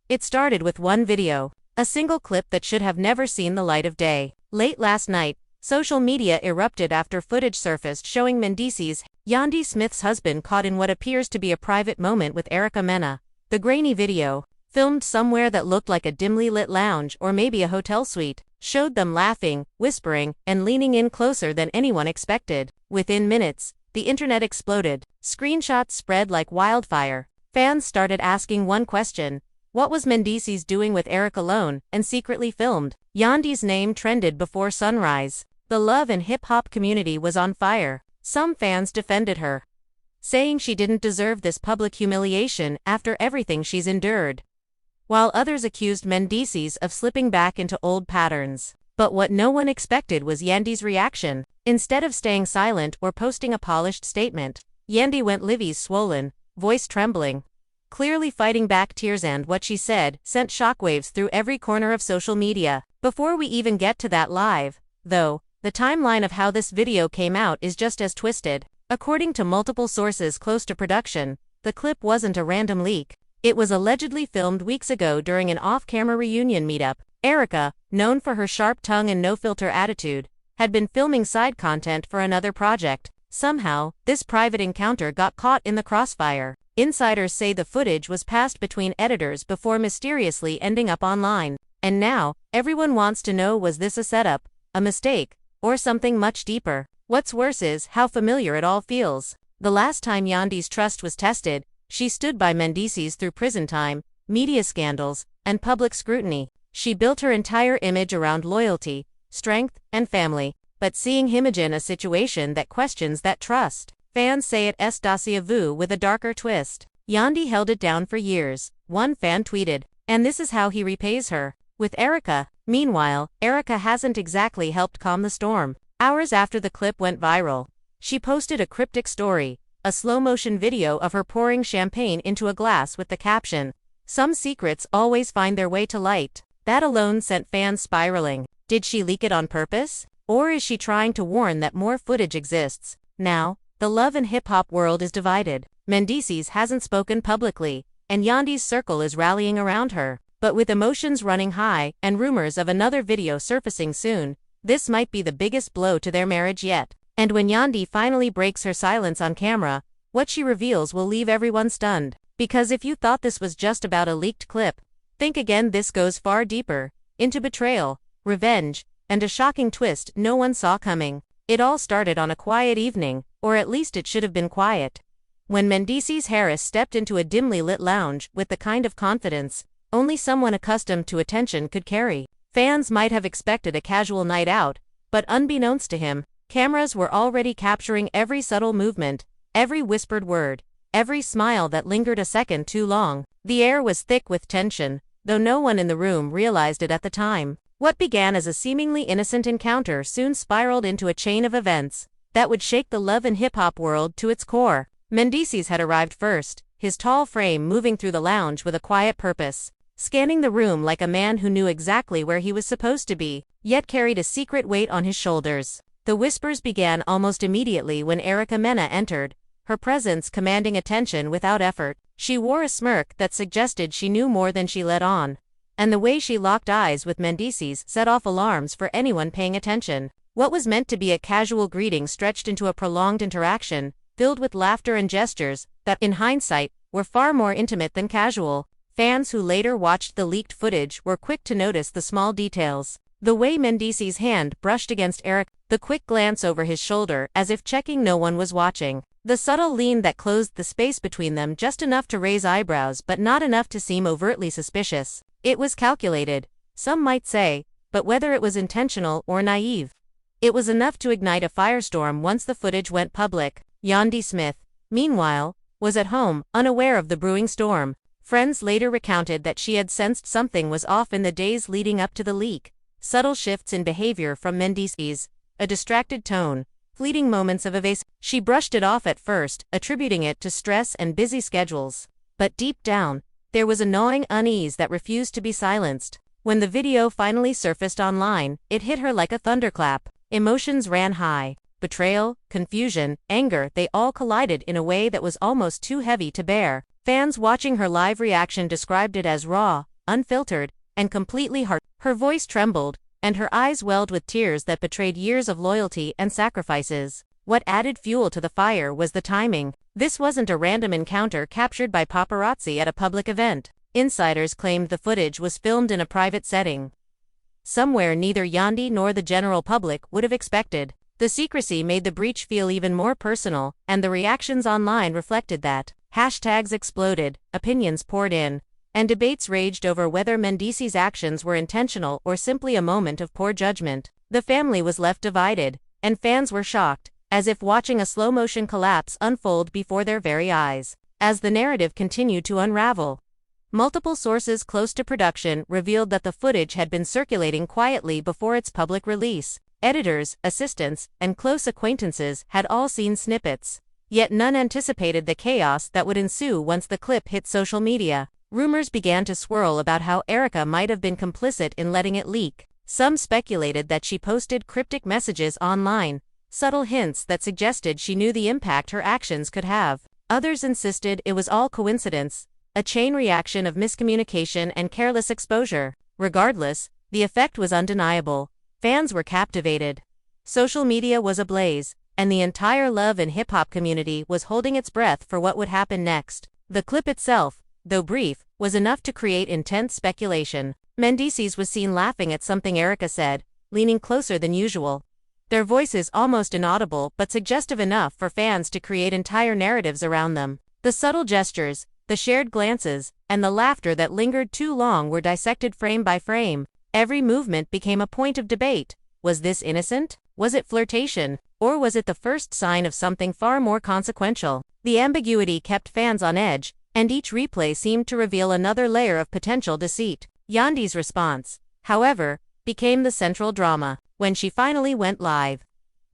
It started with one video, a single clip that should have never seen the light of day. Late last night, social media erupted after footage surfaced showing Mendeecees, Yandy Smith's husband, caught in what appears to be a private moment with Erica Mena. The grainy video, filmed somewhere that looked like a dimly lit lounge or maybe a hotel suite, showed them laughing, whispering, and leaning in closer than anyone expected. Within minutes, the internet exploded. Screenshots spread like wildfire. Fans started asking one question: what was Mendeecees doing with Eric alone and secretly filmed? Yandy's name trended before sunrise. The love and hip-hop community was on fire. Some fans defended her, saying she didn't deserve this public humiliation after everything she's endured, while others accused Mendeecees of slipping back into old patterns. But what no one expected was Yandy's reaction. Instead of staying silent or posting a polished statement, Yandy went livid, swollen, voice trembling, clearly fighting back tears, and what she said sent shockwaves through every corner of social media. Before we even get to that live, though, the timeline of how this video came out is just as twisted. According to multiple sources close to production, the clip wasn't a random leak. It was allegedly filmed weeks ago during an off-camera reunion meetup. Erica, known for her sharp tongue and no-filter attitude, had been filming side content for another project. Somehow, this private encounter got caught in the crossfire. Insiders say the footage was passed between editors before mysteriously ending up online. And now, everyone wants to know, was this a setup, a mistake, or something much deeper? What's worse is how familiar it all feels. The last time Yandy's trust was tested, she stood by Mendeecees through prison time, media scandals, and public scrutiny. She built her entire image around loyalty, strength, and family. But seeing him in a situation that questions that trust, fans say it's déjà vu with a darker twist. Yandy held it down for years, one fan tweeted, and this is how he repays her. With Erica. Meanwhile, Erica hasn't exactly helped calm the storm. Hours after the clip went viral, she posted a cryptic story, a slow-motion video of her pouring champagne into a glass with the caption, "Some secrets always find their way to light." That alone sent fans spiraling. Did she leak it on purpose? Or is she trying to warn that more footage exists? Now, the love and hip-hop world is divided. Mendeecees hasn't spoken publicly, and Yandy's circle is rallying around her. But with emotions running high and rumors of another video surfacing soon, this might be the biggest blow to their marriage yet. And when Yandy finally breaks her silence on camera, what she reveals will leave everyone stunned. Because if you thought this was just about a leaked clip, think again. This goes far deeper, into betrayal, revenge, and a shocking twist no one saw coming. It all started on a quiet evening, or at least it should have been quiet, when Mendeecees Harris stepped into a dimly lit lounge with the kind of confidence only someone accustomed to attention could carry. Fans might have expected a casual night out, but unbeknownst to him, cameras were already capturing every subtle movement, every whispered word, every smile that lingered a second too long. The air was thick with tension, though no one in the room realized it at the time. What began as a seemingly innocent encounter soon spiraled into a chain of events that would shake the love and hip-hop world to its core. Mendeecees had arrived first, his tall frame moving through the lounge with a quiet purpose, scanning the room like a man who knew exactly where he was supposed to be, yet carried a secret weight on his shoulders. The whispers began almost immediately when Erica Mena entered, her presence commanding attention without effort. She wore a smirk that suggested she knew more than she let on, and the way she locked eyes with Mendeecees set off alarms for anyone paying attention. What was meant to be a casual greeting stretched into a prolonged interaction, filled with laughter and gestures that, in hindsight, were far more intimate than casual. Fans who later watched the leaked footage were quick to notice the small details. The way Mendeecees' hand brushed against Eric, the quick glance over his shoulder as if checking no one was watching, the subtle lean that closed the space between them just enough to raise eyebrows but not enough to seem overtly suspicious. It was calculated, some might say, but whether it was intentional or naive, it was enough to ignite a firestorm once the footage went public. Yandy Smith, meanwhile, was at home, unaware of the brewing storm. Friends later recounted that she had sensed something was off in the days leading up to the leak. Subtle shifts in behavior from Mendeecees, a distracted tone, fleeting moments of evasive. She brushed it off at first, attributing it to stress and busy schedules. But deep down, there was a gnawing unease that refused to be silenced. When the video finally surfaced online, it hit her like a thunderclap. Emotions ran high. Betrayal, confusion, anger, they all collided in a way that was almost too heavy to bear. Fans watching her live reaction described it as raw, unfiltered, and completely heart. Her voice trembled, and her eyes welled with tears that betrayed years of loyalty and sacrifices. What added fuel to the fire was the timing. This wasn't a random encounter captured by paparazzi at a public event. Insiders claimed the footage was filmed in a private setting, somewhere neither Yandy nor the general public would have expected. The secrecy made the breach feel even more personal, and the reactions online reflected that. Hashtags exploded, opinions poured in, and debates raged over whether Mendeecees' actions were intentional or simply a moment of poor judgment. The family was left divided, and fans were shocked, as if watching a slow-motion collapse unfold before their very eyes. As the narrative continued to unravel, multiple sources close to production revealed that the footage had been circulating quietly before its public release. Editors, assistants, and close acquaintances had all seen snippets, yet none anticipated the chaos that would ensue once the clip hit social media. Rumors began to swirl about how Erica might have been complicit in letting it leak. Some speculated that she posted cryptic messages online, subtle hints that suggested she knew the impact her actions could have. Others insisted it was all coincidence, a chain reaction of miscommunication and careless exposure. Regardless, the effect was undeniable. Fans were captivated. Social media was ablaze, and the entire love and hip-hop community was holding its breath for what would happen next. The clip itself, though brief, was enough to create intense speculation. Mendeecees was seen laughing at something Erica said, leaning closer than usual. Their voices almost inaudible but suggestive enough for fans to create entire narratives around them. The subtle gestures, the shared glances, and the laughter that lingered too long were dissected frame by frame. Every movement became a point of debate. Was this innocent? Was it flirtation? Or was it the first sign of something far more consequential? The ambiguity kept fans on edge, and each replay seemed to reveal another layer of potential deceit. Yandy's response, however, became the central drama. When she finally went live,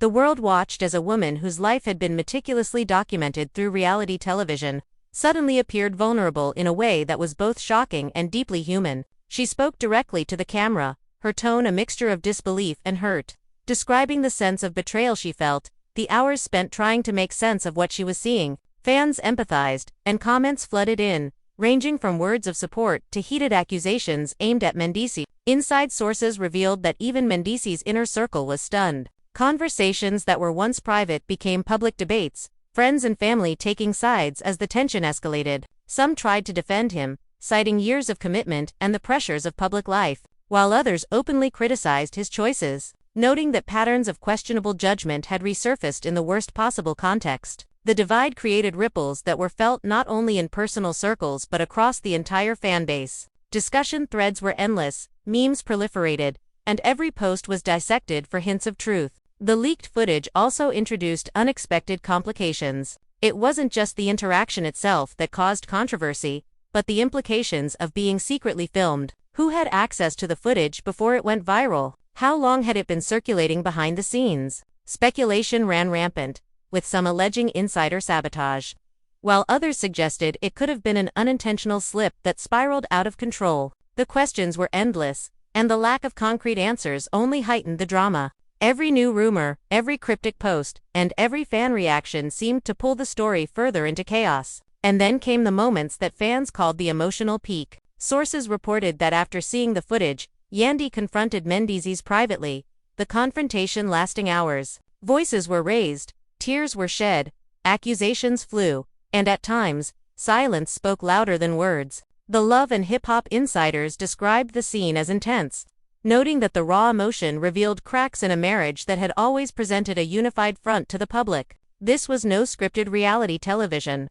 the world watched as a woman whose life had been meticulously documented through reality television suddenly appeared vulnerable in a way that was both shocking and deeply human. She spoke directly to the camera, her tone a mixture of disbelief and hurt, describing the sense of betrayal she felt, the hours spent trying to make sense of what she was seeing. Fans empathized, and comments flooded in, ranging from words of support to heated accusations aimed at Mendeecees. Inside sources revealed that even Mendeecees' inner circle was stunned. Conversations that were once private became public debates, friends and family taking sides as the tension escalated. Some tried to defend him, citing years of commitment and the pressures of public life, while others openly criticized his choices, noting that patterns of questionable judgment had resurfaced in the worst possible context. The divide created ripples that were felt not only in personal circles but across the entire fanbase. Discussion threads were endless, memes proliferated, and every post was dissected for hints of truth. The leaked footage also introduced unexpected complications. It wasn't just the interaction itself that caused controversy, but the implications of being secretly filmed. Who had access to the footage before it went viral? How long had it been circulating behind the scenes? Speculation ran rampant, with some alleging insider sabotage, while others suggested it could have been an unintentional slip that spiraled out of control. The questions were endless, and the lack of concrete answers only heightened the drama. Every new rumor, every cryptic post, and every fan reaction seemed to pull the story further into chaos. And then came the moments that fans called the emotional peak. Sources reported that after seeing the footage, Yandy confronted Mendeecees privately, the confrontation lasting hours. Voices were raised, tears were shed, accusations flew, and at times, silence spoke louder than words. The Love and Hip Hop insiders described the scene as intense, noting that the raw emotion revealed cracks in a marriage that had always presented a unified front to the public. This was no scripted reality television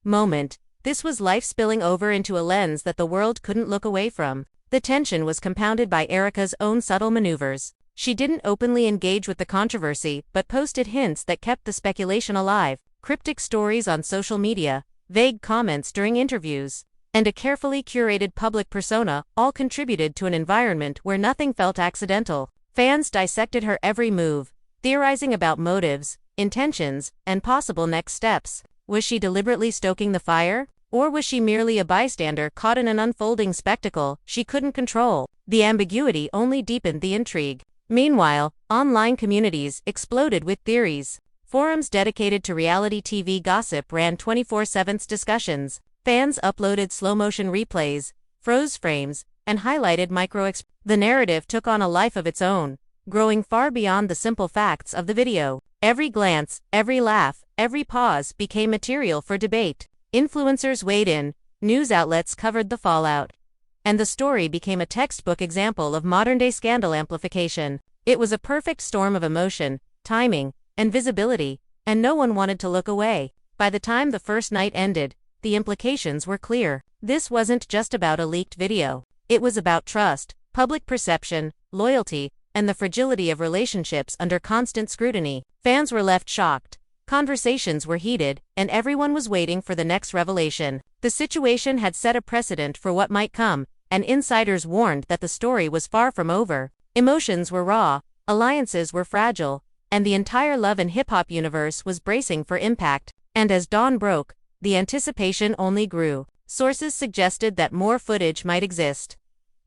moment. This was life spilling over into a lens that the world couldn't look away from. The tension was compounded by Erica's own subtle maneuvers. She didn't openly engage with the controversy, but posted hints that kept the speculation alive. Cryptic stories on social media, vague comments during interviews, and a carefully curated public persona all contributed to an environment where nothing felt accidental. Fans dissected her every move, theorizing about motives, intentions, and possible next steps. Was she deliberately stoking the fire? Or was she merely a bystander caught in an unfolding spectacle she couldn't control? The ambiguity only deepened the intrigue. Meanwhile, online communities exploded with theories. Forums dedicated to reality TV gossip ran 24/7 discussions. Fans uploaded slow-motion replays, froze frames, and highlighted The narrative took on a life of its own, growing far beyond the simple facts of the video. Every glance, every laugh, every pause became material for debate. Influencers weighed in, news outlets covered the fallout, and the story became a textbook example of modern-day scandal amplification. It was a perfect storm of emotion, timing, and visibility, and no one wanted to look away. By the time the first night ended, the implications were clear. This wasn't just about a leaked video. It was about trust, public perception, loyalty, and the fragility of relationships under constant scrutiny. Fans were left shocked. Conversations were heated, and everyone was waiting for the next revelation. The situation had set a precedent for what might come, and insiders warned that the story was far from over. Emotions were raw, alliances were fragile, and the entire love and hip-hop universe was bracing for impact. And as dawn broke, the anticipation only grew. Sources suggested that more footage might exist.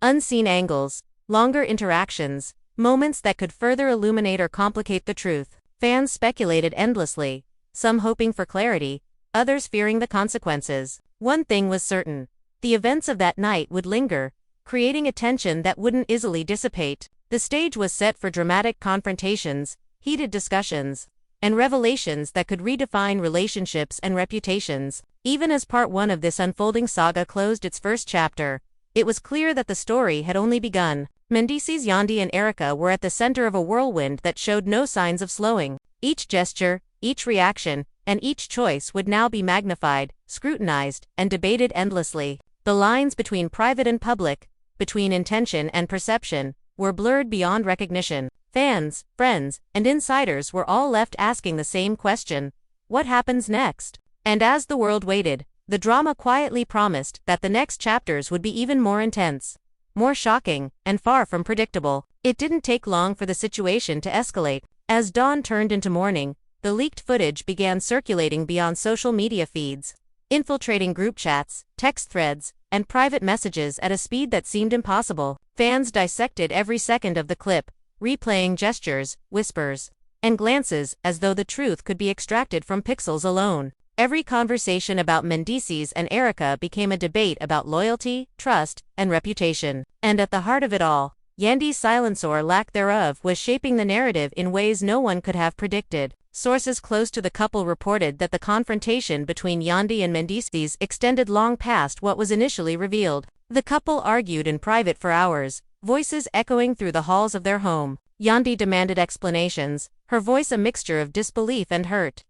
Unseen angles, longer interactions, moments that could further illuminate or complicate the truth. Fans speculated endlessly, some hoping for clarity, others fearing the consequences. One thing was certain: the events of that night would linger, creating a tension that wouldn't easily dissipate. The stage was set for dramatic confrontations, heated discussions, and revelations that could redefine relationships and reputations. Even as part one of this unfolding saga closed its first chapter, it was clear that the story had only begun. Mendeecees, Yandy, and Erica were at the center of a whirlwind that showed no signs of slowing. Each gesture, each reaction, and each choice would now be magnified, scrutinized, and debated endlessly. The lines between private and public, between intention and perception, were blurred beyond recognition. Fans, friends, and insiders were all left asking the same question: what happens next? And as the world waited, the drama quietly promised that the next chapters would be even more intense, more shocking, and far from predictable. It didn't take long for the situation to escalate. As dawn turned into morning, the leaked footage began circulating beyond social media feeds, infiltrating group chats, text threads, and private messages at a speed that seemed impossible. Fans dissected every second of the clip, replaying gestures, whispers, and glances as though the truth could be extracted from pixels alone. Every conversation about Mendeecees and Erica became a debate about loyalty, trust, and reputation. And at the heart of it all, Yandy's silence or lack thereof was shaping the narrative in ways no one could have predicted. Sources close to the couple reported that the confrontation between Yandy and Mendeecees extended long past what was initially revealed. The couple argued in private for hours, voices echoing through the halls of their home. Yandy demanded explanations, her voice a mixture of disbelief and hurt,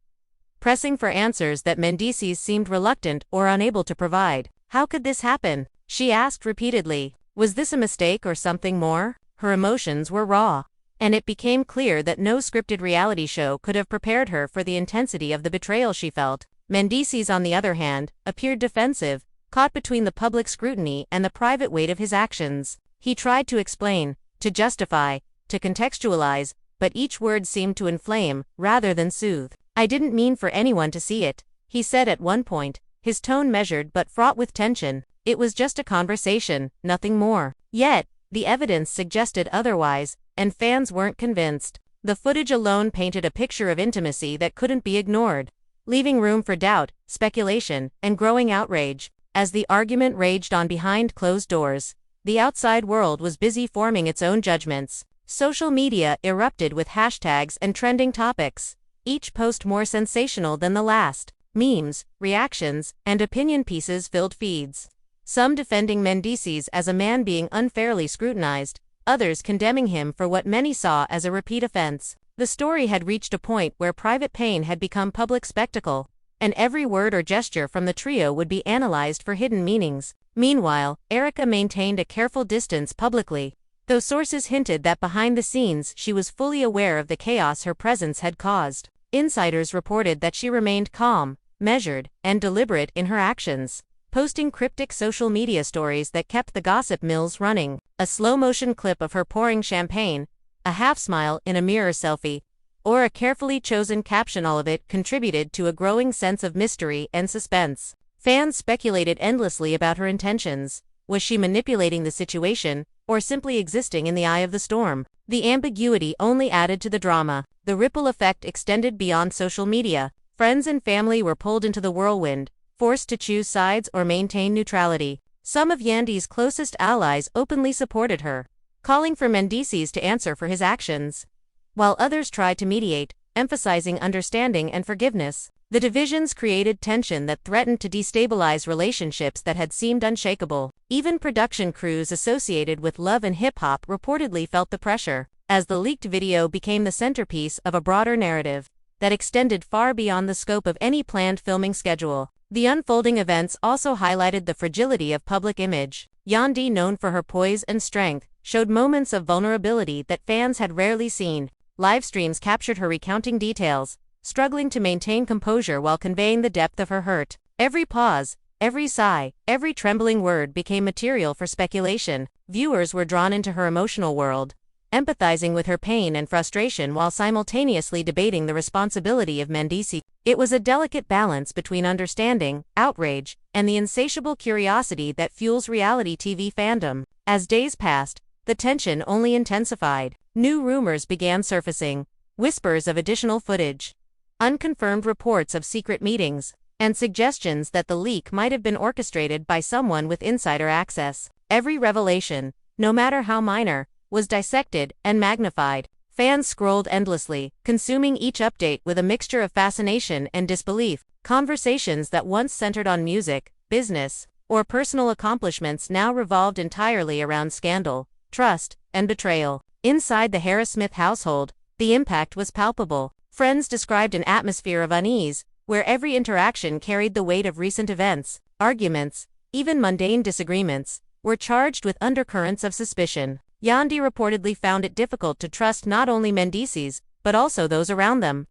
pressing for answers that Mendeecees seemed reluctant or unable to provide. How could this happen? She asked repeatedly. Was this a mistake or something more? Her emotions were raw, and it became clear that no scripted reality show could have prepared her for the intensity of the betrayal she felt. Mendeecees, on the other hand, appeared defensive, caught between the public scrutiny and the private weight of his actions. He tried to explain, to justify, to contextualize, but each word seemed to inflame, rather than soothe. "I didn't mean for anyone to see it," he said at one point, his tone measured but fraught with tension. "It was just a conversation, nothing more." Yet, the evidence suggested otherwise, and fans weren't convinced. The footage alone painted a picture of intimacy that couldn't be ignored, leaving room for doubt, speculation, and growing outrage. As the argument raged on behind closed doors, the outside world was busy forming its own judgments. Social media erupted with hashtags and trending topics, each post more sensational than the last. Memes, reactions, and opinion pieces filled feeds, some defending Mendeecees as a man being unfairly scrutinized, others condemning him for what many saw as a repeat offense. The story had reached a point where private pain had become public spectacle, and every word or gesture from the trio would be analyzed for hidden meanings. Meanwhile, Erica maintained a careful distance publicly, though sources hinted that behind the scenes she was fully aware of the chaos her presence had caused. Insiders reported that she remained calm, measured, and deliberate in her actions, posting cryptic social media stories that kept the gossip mills running. A slow-motion clip of her pouring champagne, a half-smile in a mirror selfie, or a carefully chosen caption, all of it contributed to a growing sense of mystery and suspense. Fans speculated endlessly about her intentions. Was she manipulating the situation, or simply existing in the eye of the storm? The ambiguity only added to the drama. The ripple effect extended beyond social media. Friends and family were pulled into the whirlwind, forced to choose sides or maintain neutrality. Some of Yandy's closest allies openly supported her, calling for Mendeecees to answer for his actions, while others tried to mediate, emphasizing understanding and forgiveness. The divisions created tension that threatened to destabilize relationships that had seemed unshakable. Even production crews associated with love and hip-hop reportedly felt the pressure, as the leaked video became the centerpiece of a broader narrative that extended far beyond the scope of any planned filming schedule. The unfolding events also highlighted the fragility of public image. Yandy, known for her poise and strength, showed moments of vulnerability that fans had rarely seen. Live streams captured her recounting details, struggling to maintain composure while conveying the depth of her hurt. Every pause, every sigh, every trembling word became material for speculation. Viewers were drawn into her emotional world, empathizing with her pain and frustration while simultaneously debating the responsibility of Mendeecees. It was a delicate balance between understanding, outrage, and the insatiable curiosity that fuels reality TV fandom. As days passed, the tension only intensified. New rumors began surfacing, whispers of additional footage, unconfirmed reports of secret meetings, and suggestions that the leak might have been orchestrated by someone with insider access. Every revelation, no matter how minor, was dissected and magnified. Fans scrolled endlessly, consuming each update with a mixture of fascination and disbelief. Conversations that once centered on music, business, or personal accomplishments now revolved entirely around scandal, trust, and betrayal. Inside the Harris-Smith household, the impact was palpable. Friends described an atmosphere of unease, where every interaction carried the weight of recent events. Arguments, even mundane disagreements, were charged with undercurrents of suspicion. Yandy reportedly found it difficult to trust not only Mendeecees, but also those around them,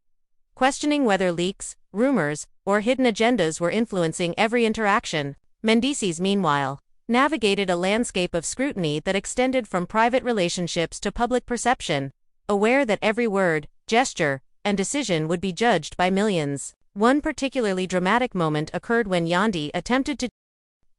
questioning whether leaks, rumors, or hidden agendas were influencing every interaction. Mendeecees, meanwhile, navigated a landscape of scrutiny that extended from private relationships to public perception, aware that every word, gesture, and decision would be judged by millions. One particularly dramatic moment occurred when Yandy attempted to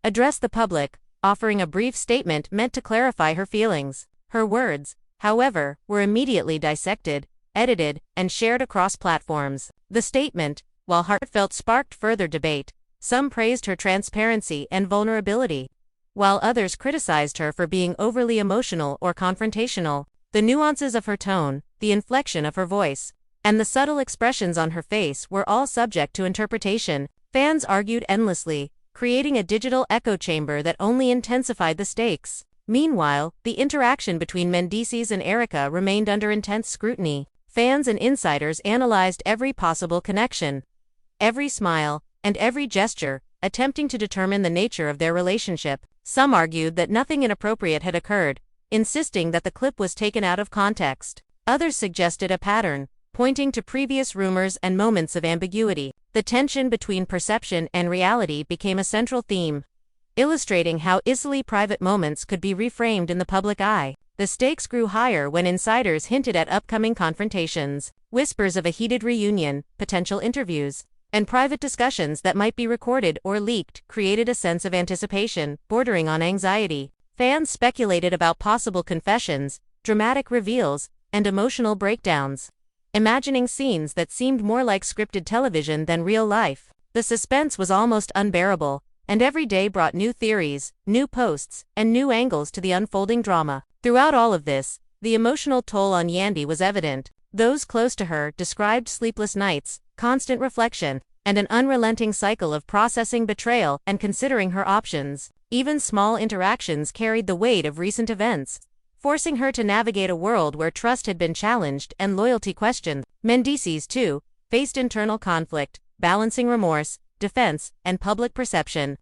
address the public, offering a brief statement meant to clarify her feelings. Her words, however, were immediately dissected, edited, and shared across platforms. The statement, while heartfelt, sparked further debate. Some praised her transparency and vulnerability, while others criticized her for being overly emotional or confrontational. The nuances of her tone, the inflection of her voice, and the subtle expressions on her face were all subject to interpretation. Fans argued endlessly, creating a digital echo chamber that only intensified the stakes. Meanwhile, the interaction between Mendeecees and Erica remained under intense scrutiny. Fans and insiders analyzed every possible connection, every smile, and every gesture, attempting to determine the nature of their relationship. Some argued that nothing inappropriate had occurred, insisting that the clip was taken out of context. Others suggested a pattern, pointing to previous rumors and moments of ambiguity. The tension between perception and reality became a central theme, illustrating how easily private moments could be reframed in the public eye. The stakes grew higher when insiders hinted at upcoming confrontations. Whispers of a heated reunion, potential interviews, and private discussions that might be recorded or leaked created a sense of anticipation, bordering on anxiety. Fans speculated about possible confessions, dramatic reveals, and emotional breakdowns, imagining scenes that seemed more like scripted television than real life. The suspense was almost unbearable, and every day brought new theories, new posts, and new angles to the unfolding drama. Throughout all of this, the emotional toll on Yandy was evident. Those close to her described sleepless nights, constant reflection, and an unrelenting cycle of processing betrayal and considering her options. Even small interactions carried the weight of recent events, forcing her to navigate a world where trust had been challenged and loyalty questioned. Mendeecees, too, faced internal conflict, balancing remorse, defense, and public perception,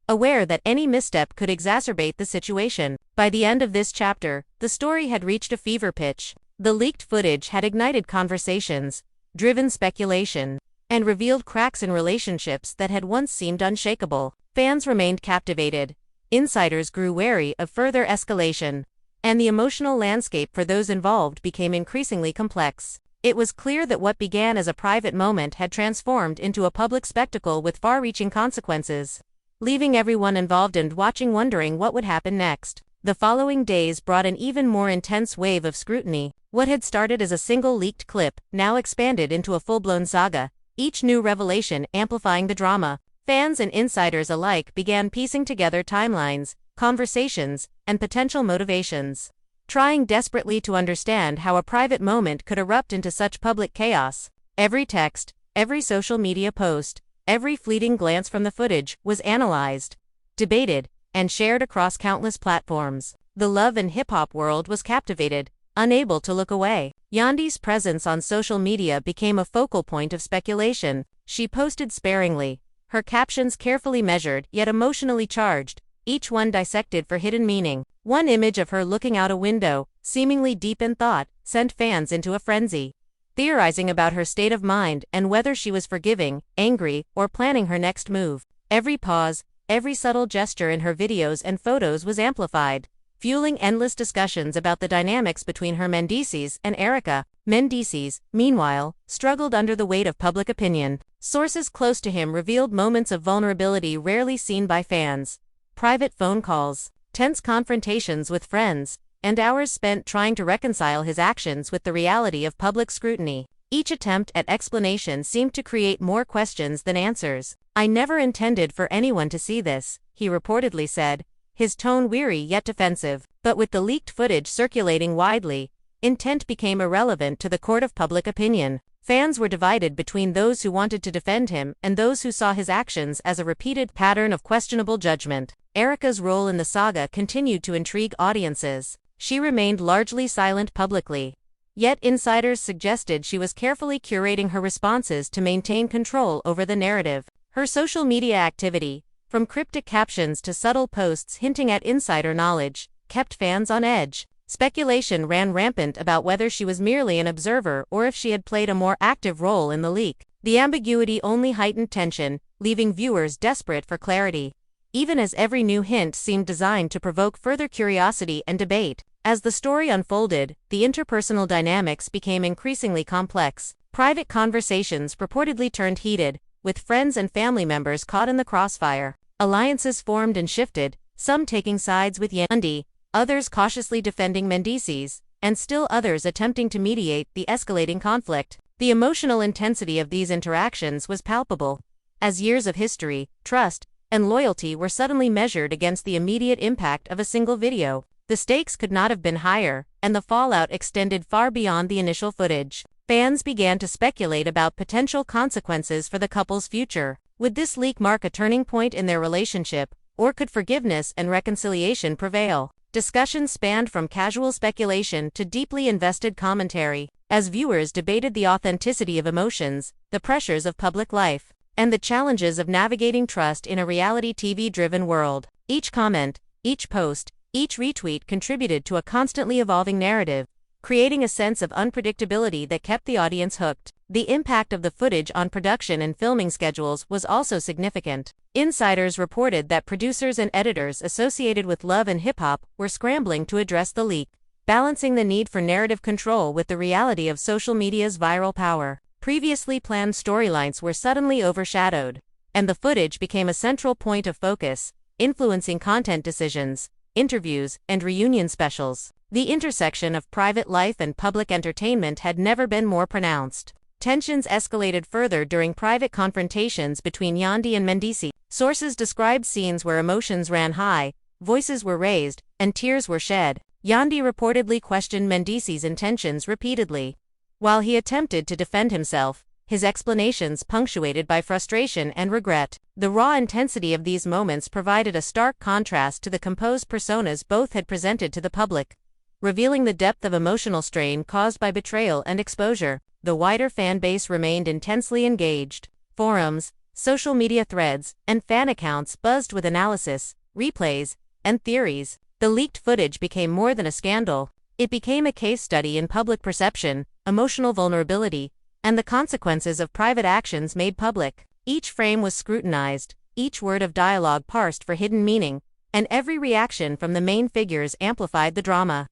aware that any misstep could exacerbate the situation. By the end of this chapter, the story had reached a fever pitch. The leaked footage had ignited conversations, driven speculation, and revealed cracks in relationships that had once seemed unshakable. Fans remained captivated, insiders grew wary of further escalation, and the emotional landscape for those involved became increasingly complex. It was clear that what began as a private moment had transformed into a public spectacle with far-reaching consequences, leaving everyone involved and watching wondering what would happen next. The following days brought an even more intense wave of scrutiny. What had started as a single leaked clip now expanded into a full-blown saga, each new revelation amplifying the drama. Fans and insiders alike began piecing together timelines, conversations, and potential motivations, trying desperately to understand how a private moment could erupt into such public chaos. Every text, every social media post, every fleeting glance from the footage was analyzed, debated, and shared across countless platforms. The love and hip-hop world was captivated, unable to look away. Yandy's presence on social media became a focal point of speculation. She posted sparingly, her captions carefully measured yet emotionally charged, each one dissected for hidden meaning. One image of her looking out a window, seemingly deep in thought, sent fans into a frenzy, theorizing about her state of mind and whether she was forgiving, angry, or planning her next move. Every pause, every subtle gesture in her videos and photos was amplified, fueling endless discussions about the dynamics between her Mendeecees and Erica. Mendeecees, meanwhile, struggled under the weight of public opinion. Sources close to him revealed moments of vulnerability rarely seen by fans, private phone calls, tense confrontations with friends, and hours spent trying to reconcile his actions with the reality of public scrutiny. Each attempt at explanation seemed to create more questions than answers. "I never intended for anyone to see this," he reportedly said, his tone weary yet defensive. But with the leaked footage circulating widely, intent became irrelevant to the court of public opinion. Fans were divided between those who wanted to defend him and those who saw his actions as a repeated pattern of questionable judgment. Erica's role in the saga continued to intrigue audiences. She remained largely silent publicly, yet insiders suggested she was carefully curating her responses to maintain control over the narrative. Her social media activity, from cryptic captions to subtle posts hinting at insider knowledge, kept fans on edge. Speculation ran rampant about whether she was merely an observer or if she had played a more active role in the leak. The ambiguity only heightened tension, leaving viewers desperate for clarity, even as every new hint seemed designed to provoke further curiosity and debate. As the story unfolded, the interpersonal dynamics became increasingly complex. Private conversations purportedly turned heated, with friends and family members caught in the crossfire. Alliances formed and shifted, some taking sides with Yandy, others cautiously defending Mendeecees, and still others attempting to mediate the escalating conflict. The emotional intensity of these interactions was palpable, as years of history, trust, and loyalty were suddenly measured against the immediate impact of a single video. The stakes could not have been higher, and the fallout extended far beyond the initial footage. Fans began to speculate about potential consequences for the couple's future. Would this leak mark a turning point in their relationship, or could forgiveness and reconciliation prevail? Discussions spanned from casual speculation to deeply invested commentary, as viewers debated the authenticity of emotions, the pressures of public life, and the challenges of navigating trust in a reality TV-driven world. Each comment, each post, each retweet contributed to a constantly evolving narrative, creating a sense of unpredictability that kept the audience hooked. The impact of the footage on production and filming schedules was also significant. Insiders reported that producers and editors associated with Love and Hip Hop were scrambling to address the leak, balancing the need for narrative control with the reality of social media's viral power. Previously planned storylines were suddenly overshadowed, and the footage became a central point of focus, influencing content decisions, interviews, and reunion specials. The intersection of private life and public entertainment had never been more pronounced. Tensions escalated further during private confrontations between Yandy and Mendeecees. Sources described scenes where emotions ran high, voices were raised, and tears were shed. Yandy reportedly questioned Mendeecees' intentions repeatedly, while he attempted to defend himself, his explanations punctuated by frustration and regret. The raw intensity of these moments provided a stark contrast to the composed personas both had presented to the public, revealing the depth of emotional strain caused by betrayal and exposure. The wider fan base remained intensely engaged. Forums, social media threads, and fan accounts buzzed with analysis, replays, and theories. The leaked footage became more than a scandal. It became a case study in public perception, emotional vulnerability, and the consequences of private actions made public. Each frame was scrutinized, each word of dialogue parsed for hidden meaning, and every reaction from the main figures amplified the drama,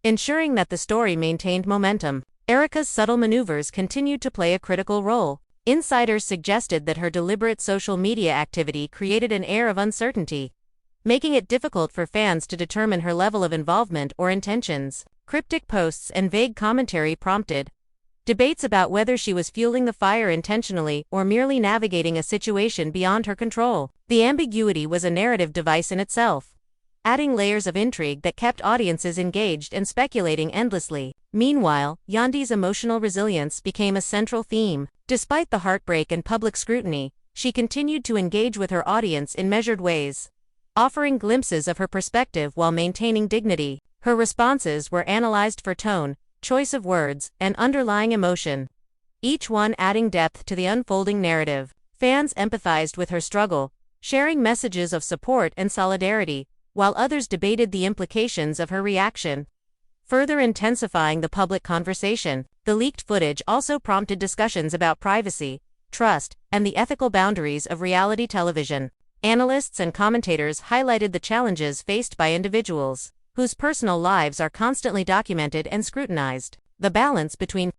ensuring that the story maintained momentum. Erica's subtle maneuvers continued to play a critical role. Insiders suggested that her deliberate social media activity created an air of uncertainty, making it difficult for fans to determine her level of involvement or intentions. Cryptic posts and vague commentary prompted Debates about whether she was fueling the fire intentionally or merely navigating a situation beyond her control. The ambiguity was a narrative device in itself, adding layers of intrigue that kept audiences engaged and speculating endlessly. Meanwhile, Yandy's emotional resilience became a central theme. Despite the heartbreak and public scrutiny, she continued to engage with her audience in measured ways, offering glimpses of her perspective while maintaining dignity. Her responses were analyzed for tone, choice of words, and underlying emotion, each one adding depth to the unfolding narrative. Fans empathized with her struggle, sharing messages of support and solidarity, while others debated the implications of her reaction, further intensifying the public conversation. The leaked footage also prompted discussions about privacy, trust, and the ethical boundaries of reality television. Analysts and commentators highlighted the challenges faced by individuals whose personal lives are constantly documented and scrutinized. The balance between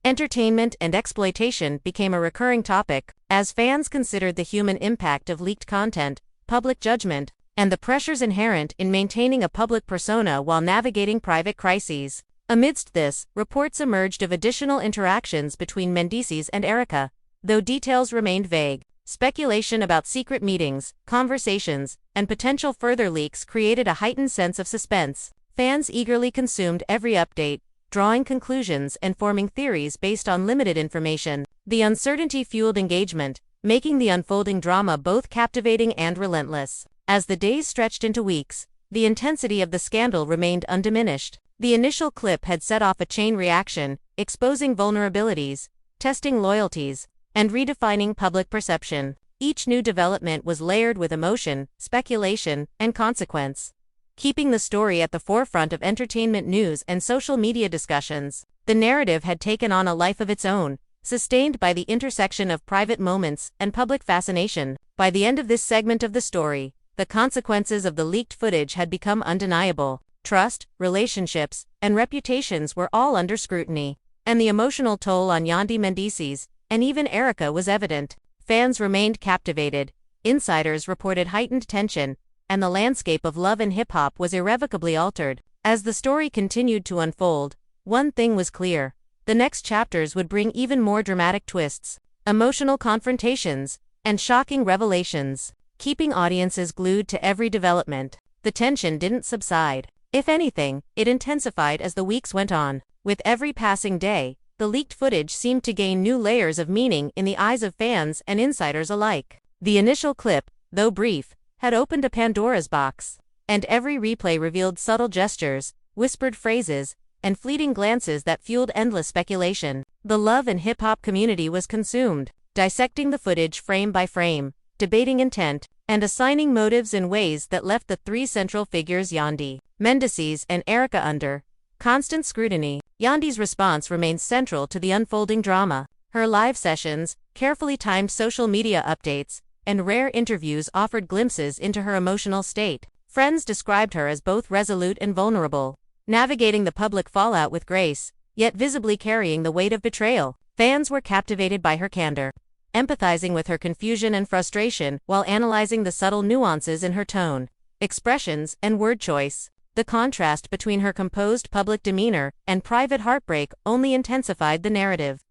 entertainment and exploitation became a recurring topic, as fans considered the human impact of leaked content, public judgment, and the pressures inherent in maintaining a public persona while navigating private crises. Amidst this, reports emerged of additional interactions between Mendeecees and Erica, though details remained vague. Speculation about secret meetings, conversations, and potential further leaks created a heightened sense of suspense. Fans eagerly consumed every update, drawing conclusions and forming theories based on limited information. The uncertainty fueled engagement, making the unfolding drama both captivating and relentless. As the days stretched into weeks, the intensity of the scandal remained undiminished. The initial clip had set off a chain reaction, exposing vulnerabilities, testing loyalties, and redefining public perception. Each new development was layered with emotion, speculation, and consequence, keeping the story at the forefront of entertainment news and social media discussions. The narrative had taken on a life of its own, sustained by the intersection of private moments and public fascination. By the end of this segment of the story, the consequences of the leaked footage had become undeniable. Trust, relationships, and reputations were all under scrutiny, and the emotional toll on Yandy, Mendeecees, and even Erica was evident. Fans remained captivated, insiders reported heightened tension, and the landscape of love and hip-hop was irrevocably altered. As the story continued to unfold, one thing was clear: the next chapters would bring even more dramatic twists, emotional confrontations, and shocking revelations, keeping audiences glued to every development. The tension didn't subside. If anything, it intensified as the weeks went on. With every passing day, the leaked footage seemed to gain new layers of meaning in the eyes of fans and insiders alike. The initial clip, though brief, had opened a Pandora's box, and every replay revealed subtle gestures, whispered phrases, and fleeting glances that fueled endless speculation. The love and hip-hop community was consumed, dissecting the footage frame by frame, debating intent, and assigning motives in ways that left the three central figures, Yandy, Mendeecees, and Erica, under constant scrutiny. Yandy's response remained central to the unfolding drama. Her live sessions, carefully timed social media updates, and rare interviews offered glimpses into her emotional state. Friends described her as both resolute and vulnerable, navigating the public fallout with grace, yet visibly carrying the weight of betrayal. Fans were captivated by her candor, empathizing with her confusion and frustration while analyzing the subtle nuances in her tone, expressions, and word choice. The contrast between her composed public demeanor and private heartbreak only intensified the narrative,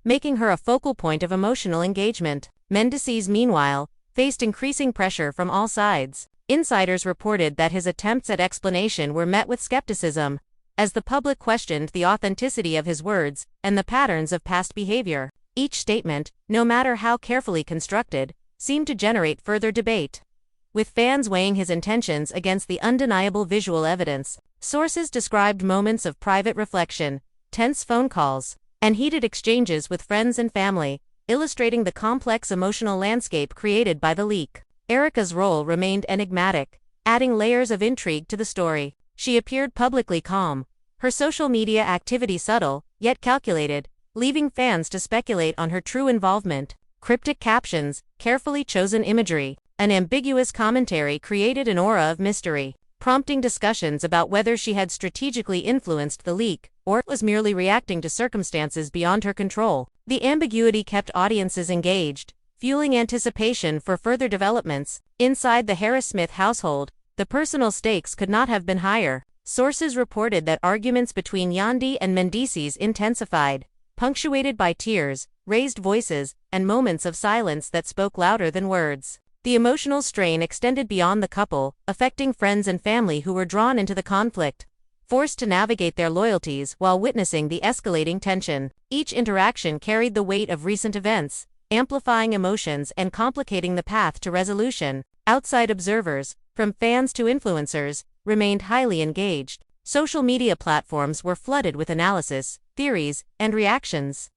making her a focal point of emotional engagement. Mendeecees, meanwhile, faced increasing pressure from all sides. Insiders reported that his attempts at explanation were met with skepticism, as the public questioned the authenticity of his words and the patterns of past behavior. Each statement, no matter how carefully constructed, seemed to generate further debate, with fans weighing his intentions against the undeniable visual evidence. Sources described moments of private reflection, tense phone calls, and heated exchanges with friends and family, illustrating the complex emotional landscape created by the leak. Erica's role remained enigmatic, adding layers of intrigue to the story. She appeared publicly calm, her social media activity subtle, yet calculated, leaving fans to speculate on her true involvement. Cryptic captions, carefully chosen imagery, and ambiguous commentary created an aura of mystery, prompting discussions about whether she had strategically influenced the leak, or was merely reacting to circumstances beyond her control. The ambiguity kept audiences engaged, fueling anticipation for further developments. Inside the Harris-Smith household, the personal stakes could not have been higher. Sources reported that arguments between Yandy and Mendeecees intensified, punctuated by tears, raised voices, and moments of silence that spoke louder than words. The emotional strain extended beyond the couple, affecting friends and family who were drawn into the conflict, forced to navigate their loyalties while witnessing the escalating tension. Each interaction carried the weight of recent events, amplifying emotions and complicating the path to resolution. Outside observers, from fans to influencers, remained highly engaged. Social media platforms were flooded with analysis, theories, and reactions.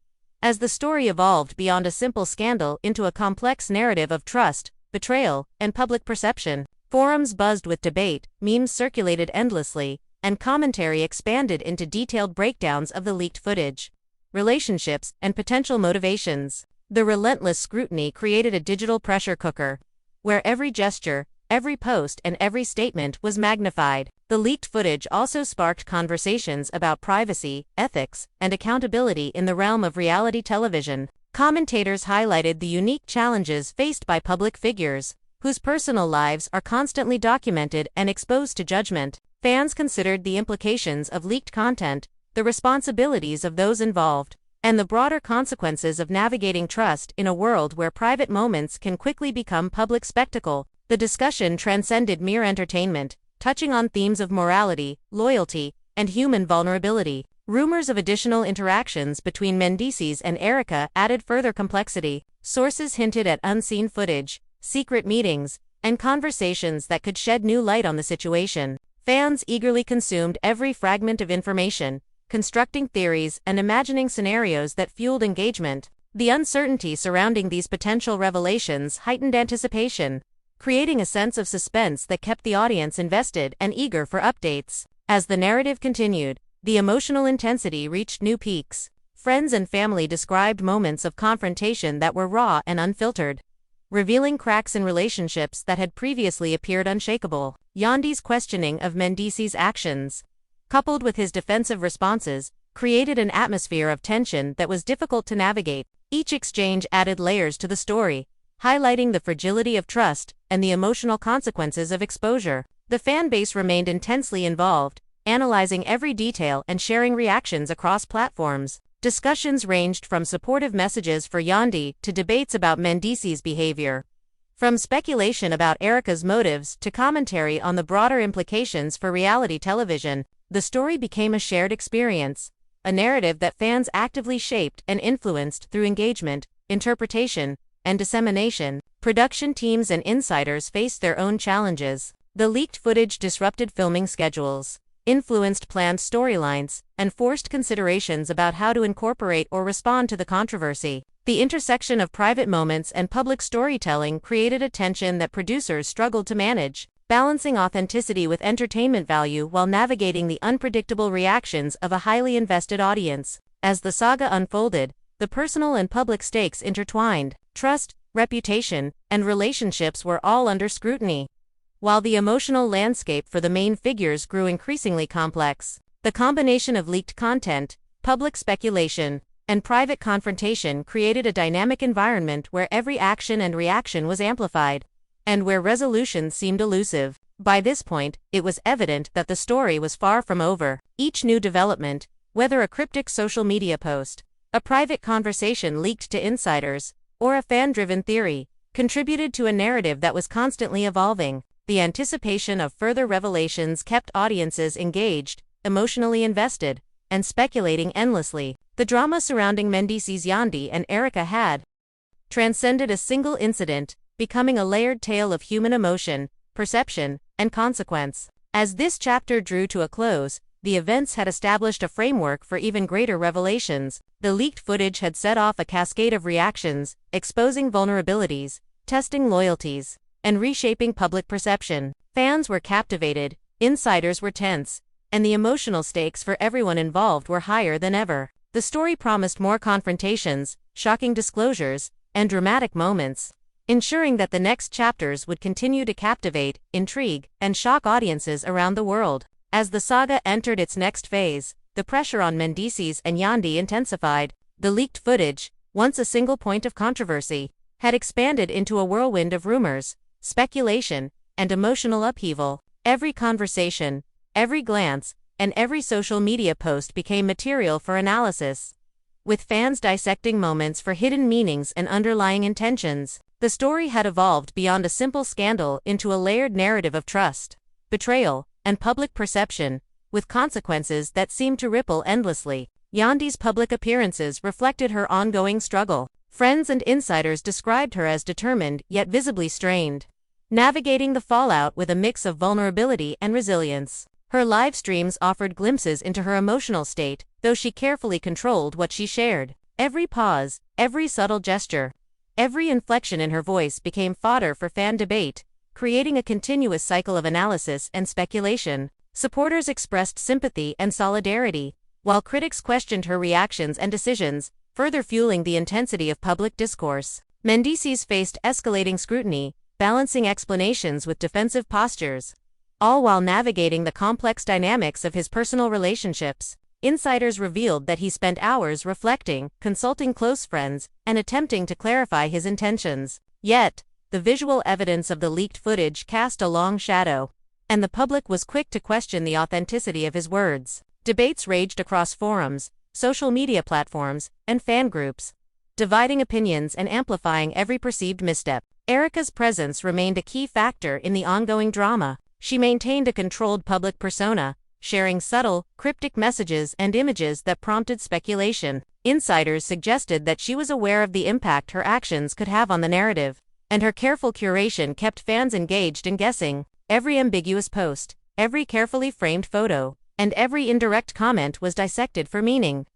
As the story evolved beyond a simple scandal into a complex narrative of trust, betrayal, and public perception, forums buzzed with debate, memes circulated endlessly, and commentary expanded into detailed breakdowns of the leaked footage, relationships, and potential motivations. The relentless scrutiny created a digital pressure cooker, where every gesture, every post, and every statement was magnified. The leaked footage also sparked conversations about privacy, ethics, and accountability in the realm of reality television. Commentators highlighted the unique challenges faced by public figures, whose personal lives are constantly documented and exposed to judgment. Fans considered the implications of leaked content, the responsibilities of those involved, and the broader consequences of navigating trust in a world where private moments can quickly become public spectacle. The discussion transcended mere entertainment, touching on themes of morality, loyalty, and human vulnerability. Rumors of additional interactions between Mendeecees and Erica added further complexity. Sources hinted at unseen footage, secret meetings, and conversations that could shed new light on the situation. Fans eagerly consumed every fragment of information, constructing theories and imagining scenarios that fueled engagement. The uncertainty surrounding these potential revelations heightened anticipation, creating a sense of suspense that kept the audience invested and eager for updates. As the narrative continued, the emotional intensity reached new peaks. Friends and family described moments of confrontation that were raw and unfiltered, revealing cracks in relationships that had previously appeared unshakable. Yandy's questioning of Mendeecees' actions, coupled with his defensive responses, created an atmosphere of tension that was difficult to navigate. Each exchange added layers to the story, highlighting the fragility of trust and the emotional consequences of exposure. The fan base remained intensely involved, analyzing every detail and sharing reactions across platforms. Discussions ranged from supportive messages for Yandy to debates about Mendeecees' behavior. From speculation about Erica's motives to commentary on the broader implications for reality television, the story became a shared experience, a narrative that fans actively shaped and influenced through engagement, interpretation, and dissemination. Production teams and insiders faced their own challenges. The leaked footage disrupted filming schedules, influenced planned storylines, and forced considerations about how to incorporate or respond to the controversy. The intersection of private moments and public storytelling created a tension that producers struggled to manage, balancing authenticity with entertainment value while navigating the unpredictable reactions of a highly invested audience. As the saga unfolded, the personal and public stakes intertwined. Trust, reputation, and relationships were all under scrutiny, while the emotional landscape for the main figures grew increasingly complex. The combination of leaked content, public speculation, and private confrontation created a dynamic environment where every action and reaction was amplified, and where resolution seemed elusive. By this point, it was evident that the story was far from over. Each new development, whether a cryptic social media post, a private conversation leaked to insiders, or a fan-driven theory, contributed to a narrative that was constantly evolving. The anticipation of further revelations kept audiences engaged, emotionally invested, and speculating endlessly. The drama surrounding Mendeecees, Yandy, and Erica had transcended a single incident, becoming a layered tale of human emotion, perception, and consequence. As this chapter drew to a close, the events had established a framework for even greater revelations. The leaked footage had set off a cascade of reactions, exposing vulnerabilities, testing loyalties, and reshaping public perception. Fans were captivated, insiders were tense, and the emotional stakes for everyone involved were higher than ever. The story promised more confrontations, shocking disclosures, and dramatic moments, ensuring that the next chapters would continue to captivate, intrigue, and shock audiences around the world. As the saga entered its next phase, the pressure on Mendeecees and Yandy intensified. The leaked footage, once a single point of controversy, had expanded into a whirlwind of rumors, speculation, and emotional upheaval. Every conversation, Every glance and every social media post became material for analysis, with fans dissecting moments for hidden meanings and underlying intentions. The story had evolved beyond a simple scandal into a layered narrative of trust, betrayal, and public perception, with consequences that seemed to ripple endlessly. Yandy's public appearances reflected her ongoing struggle. Friends and insiders described her as determined yet visibly strained, navigating the fallout with a mix of vulnerability and resilience. Her live streams offered glimpses into her emotional state, though she carefully controlled what she shared. Every pause, every subtle gesture, every inflection in her voice became fodder for fan debate, creating a continuous cycle of analysis and speculation. Supporters expressed sympathy and solidarity, while critics questioned her reactions and decisions, further fueling the intensity of public discourse. Mendeecees faced escalating scrutiny, balancing explanations with defensive postures, all while navigating the complex dynamics of his personal relationships. Insiders revealed that he spent hours reflecting, consulting close friends, and attempting to clarify his intentions. Yet, the visual evidence of the leaked footage cast a long shadow, and the public was quick to question the authenticity of his words. Debates raged across forums, social media platforms, and fan groups, dividing opinions and amplifying every perceived misstep. Erica's presence remained a key factor in the ongoing drama. She maintained a controlled public persona, sharing subtle, cryptic messages and images that prompted speculation. Insiders suggested that she was aware of the impact her actions could have on the narrative, and her careful curation kept fans engaged in guessing. Every ambiguous post, every carefully framed photo, and every indirect comment was dissected for meaning,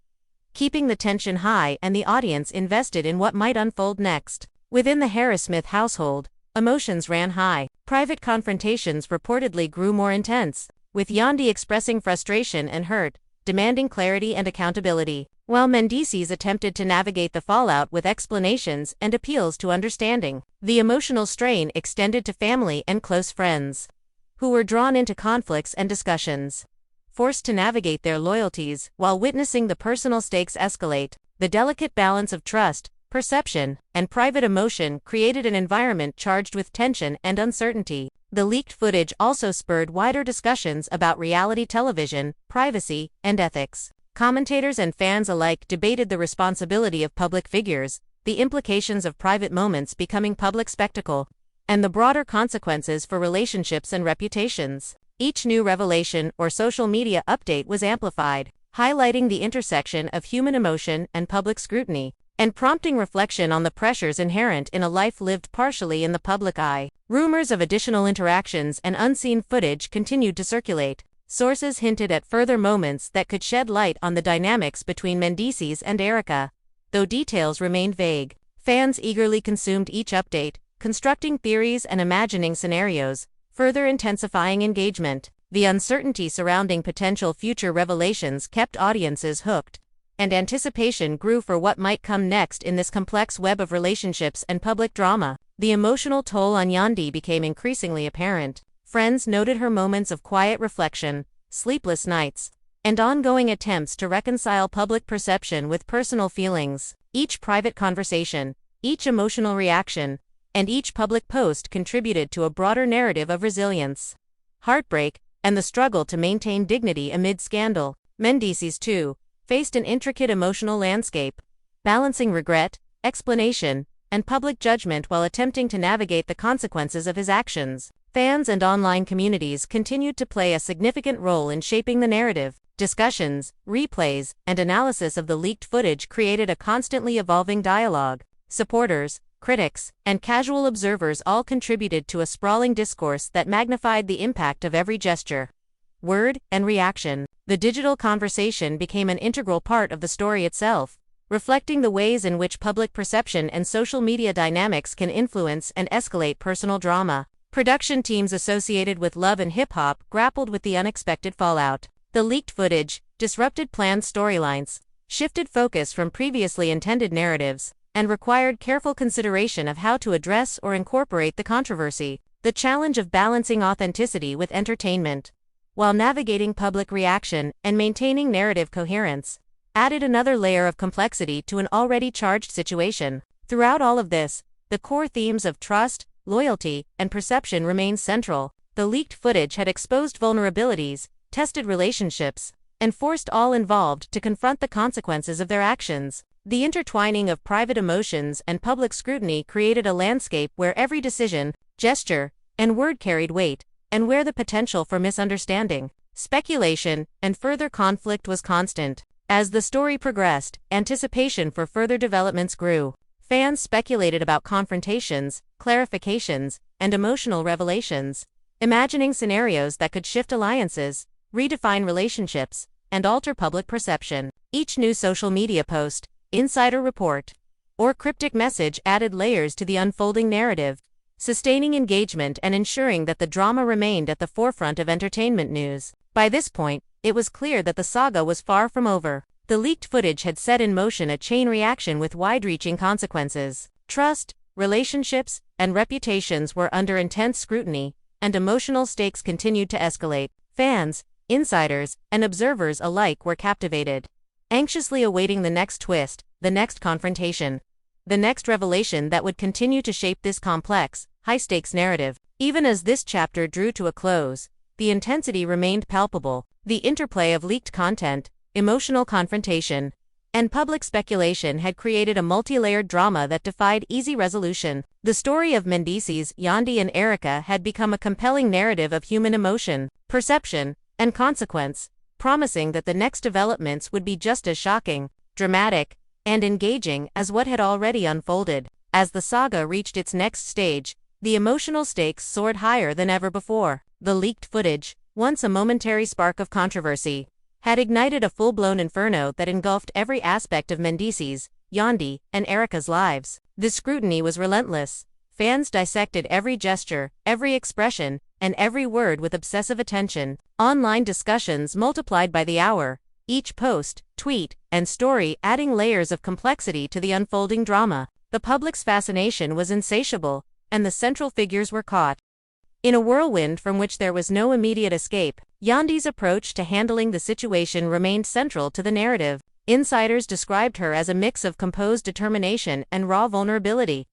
keeping the tension high and the audience invested in what might unfold next. Within the Harris-Smith household, emotions ran high. Private confrontations reportedly grew more intense, with Yandy expressing frustration and hurt, demanding clarity and accountability, while Mendeecees attempted to navigate the fallout with explanations and appeals to understanding. The emotional strain extended to family and close friends, who were drawn into conflicts and discussions, forced to navigate their loyalties while witnessing the personal stakes escalate. The delicate balance of trust, perception, and private emotion created an environment charged with tension and uncertainty. The leaked footage also spurred wider discussions about reality television, privacy, and ethics. Commentators and fans alike debated the responsibility of public figures, the implications of private moments becoming public spectacle, and the broader consequences for relationships and reputations. Each new revelation or social media update was amplified, highlighting the intersection of human emotion and public scrutiny, and prompting reflection on the pressures inherent in a life lived partially in the public eye. Rumors of additional interactions and unseen footage continued to circulate. Sources hinted at further moments that could shed light on the dynamics between Mendeecees and Erica, though details remained vague. Fans eagerly consumed each update, constructing theories and imagining scenarios, further intensifying engagement. The uncertainty surrounding potential future revelations kept audiences hooked, and anticipation grew for what might come next in this complex web of relationships and public drama. The emotional toll on Yandy became increasingly apparent. Friends noted her moments of quiet reflection, sleepless nights, and ongoing attempts to reconcile public perception with personal feelings. Each private conversation, each emotional reaction, and each public post contributed to a broader narrative of resilience, heartbreak, and the struggle to maintain dignity amid scandal. Mendeecees, too, faced an intricate emotional landscape, balancing regret, explanation, and public judgment while attempting to navigate the consequences of his actions. Fans and online communities continued to play a significant role in shaping the narrative. Discussions, replays, and analysis of the leaked footage created a constantly evolving dialogue. Supporters, critics, and casual observers all contributed to a sprawling discourse that magnified the impact of every gesture, word, and reaction. The digital conversation became an integral part of the story itself, reflecting the ways in which public perception and social media dynamics can influence and escalate personal drama. Production teams associated with love and hip-hop grappled with the unexpected fallout. The leaked footage disrupted planned storylines, shifted focus from previously intended narratives, and required careful consideration of how to address or incorporate the controversy. The challenge of balancing authenticity with entertainment, while navigating public reaction and maintaining narrative coherence, added another layer of complexity to an already charged situation. Throughout all of this, the core themes of trust, loyalty, and perception remained central. The leaked footage had exposed vulnerabilities, tested relationships, and forced all involved to confront the consequences of their actions. The intertwining of private emotions and public scrutiny created a landscape where every decision, gesture, and word carried weight, and where the potential for misunderstanding, speculation, and further conflict was constant. As the story progressed, anticipation for further developments grew. Fans speculated about confrontations, clarifications, and emotional revelations, imagining scenarios that could shift alliances, redefine relationships, and alter public perception. Each new social media post, insider report, or cryptic message added layers to the unfolding narrative, sustaining engagement and ensuring that the drama remained at the forefront of entertainment news. By this point, it was clear that the saga was far from over. The leaked footage had set in motion a chain reaction with wide-reaching consequences. Trust, relationships, and reputations were under intense scrutiny, and emotional stakes continued to escalate. Fans, insiders, and observers alike were captivated, anxiously awaiting the next twist, the next confrontation, the next revelation that would continue to shape this complex, high-stakes narrative. Even as this chapter drew to a close, the intensity remained palpable. The interplay of leaked content, emotional confrontation, and public speculation had created a multi-layered drama that defied easy resolution. The story of Mendeecees, Yandy and Erica had become a compelling narrative of human emotion, perception, and consequence, promising that the next developments would be just as shocking, dramatic, and engaging as what had already unfolded. As the saga reached its next stage, the emotional stakes soared higher than ever before. The leaked footage, once a momentary spark of controversy, had ignited a full-blown inferno that engulfed every aspect of Mendeecees, Yandy, and Erica's lives. The scrutiny was relentless. Fans dissected every gesture, every expression, and every word with obsessive attention. Online discussions multiplied by the hour, each post, tweet, and story adding layers of complexity to the unfolding drama. The public's fascination was insatiable, and the central figures were caught in a whirlwind from which there was no immediate escape. Yandy's approach to handling the situation remained central to the narrative. Insiders described her as a mix of composed determination and raw vulnerability,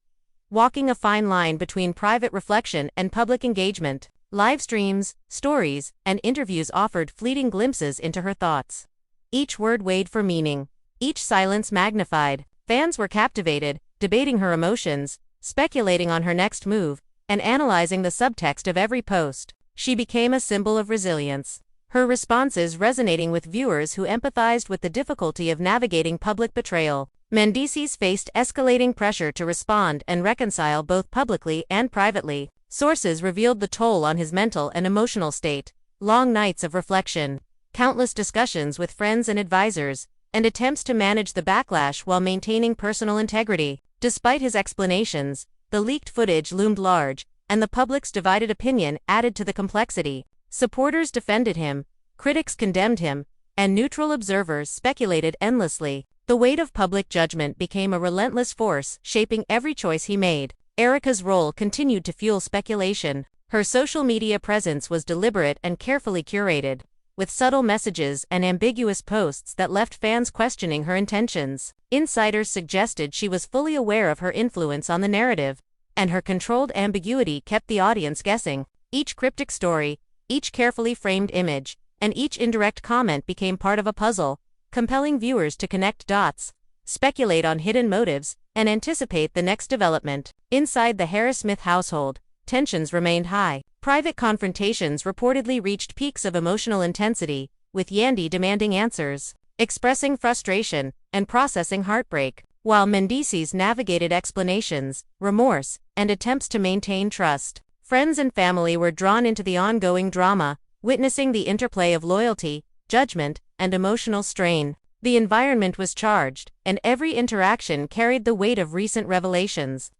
walking a fine line between private reflection and public engagement. Live streams, stories, and interviews offered fleeting glimpses into her thoughts. Each word weighed for meaning, each silence magnified. Fans were captivated, debating her emotions, speculating on her next move, and analyzing the subtext of every post. She became a symbol of resilience, her responses resonating with viewers who empathized with the difficulty of navigating public betrayal. Mendeecees faced escalating pressure to respond and reconcile both publicly and privately. Sources revealed the toll on his mental and emotional state. Long nights of reflection, countless discussions with friends and advisors, and attempts to manage the backlash while maintaining personal integrity. Despite his explanations, the leaked footage loomed large, and the public's divided opinion added to the complexity. Supporters defended him, critics condemned him, and neutral observers speculated endlessly. The weight of public judgment became a relentless force, shaping every choice he made. Erica's role continued to fuel speculation. Her social media presence was deliberate and carefully curated, with subtle messages and ambiguous posts that left fans questioning her intentions. Insiders suggested she was fully aware of her influence on the narrative, and her controlled ambiguity kept the audience guessing. Each cryptic story, each carefully framed image, and each indirect comment became part of a puzzle, compelling viewers to connect dots, speculate on hidden motives, and anticipate the next development. Inside the Harris-Smith household, tensions remained high. Private confrontations reportedly reached peaks of emotional intensity, with Yandy demanding answers, expressing frustration, and processing heartbreak, while Mendeecees navigated explanations, remorse, and attempts to maintain trust. Friends and family were drawn into the ongoing drama, witnessing the interplay of loyalty, judgment, and emotional strain. The environment was charged, and every interaction carried the weight of recent revelations,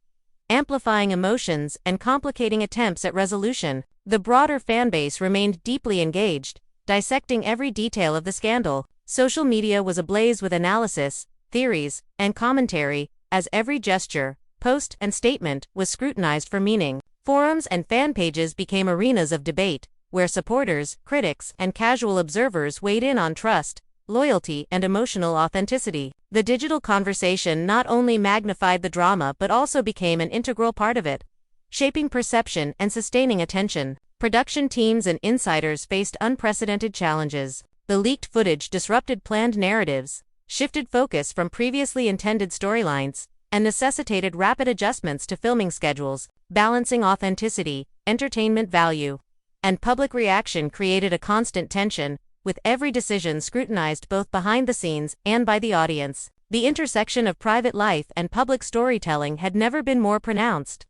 amplifying emotions and complicating attempts at resolution. The broader fanbase remained deeply engaged, dissecting every detail of the scandal. Social media was ablaze with analysis, theories, and commentary, as every gesture, post, and statement was scrutinized for meaning. Forums and fan pages became arenas of debate, where supporters, critics, and casual observers weighed in on trust, loyalty, and emotional authenticity. The digital conversation not only magnified the drama but also became an integral part of it, shaping perception and sustaining attention. Production teams and insiders faced unprecedented challenges. The leaked footage disrupted planned narratives, shifted focus from previously intended storylines, and necessitated rapid adjustments to filming schedules. Balancing authenticity, entertainment value, and public reaction created a constant tension, with every decision scrutinized both behind the scenes and by the audience. The intersection of private life and public storytelling had never been more pronounced,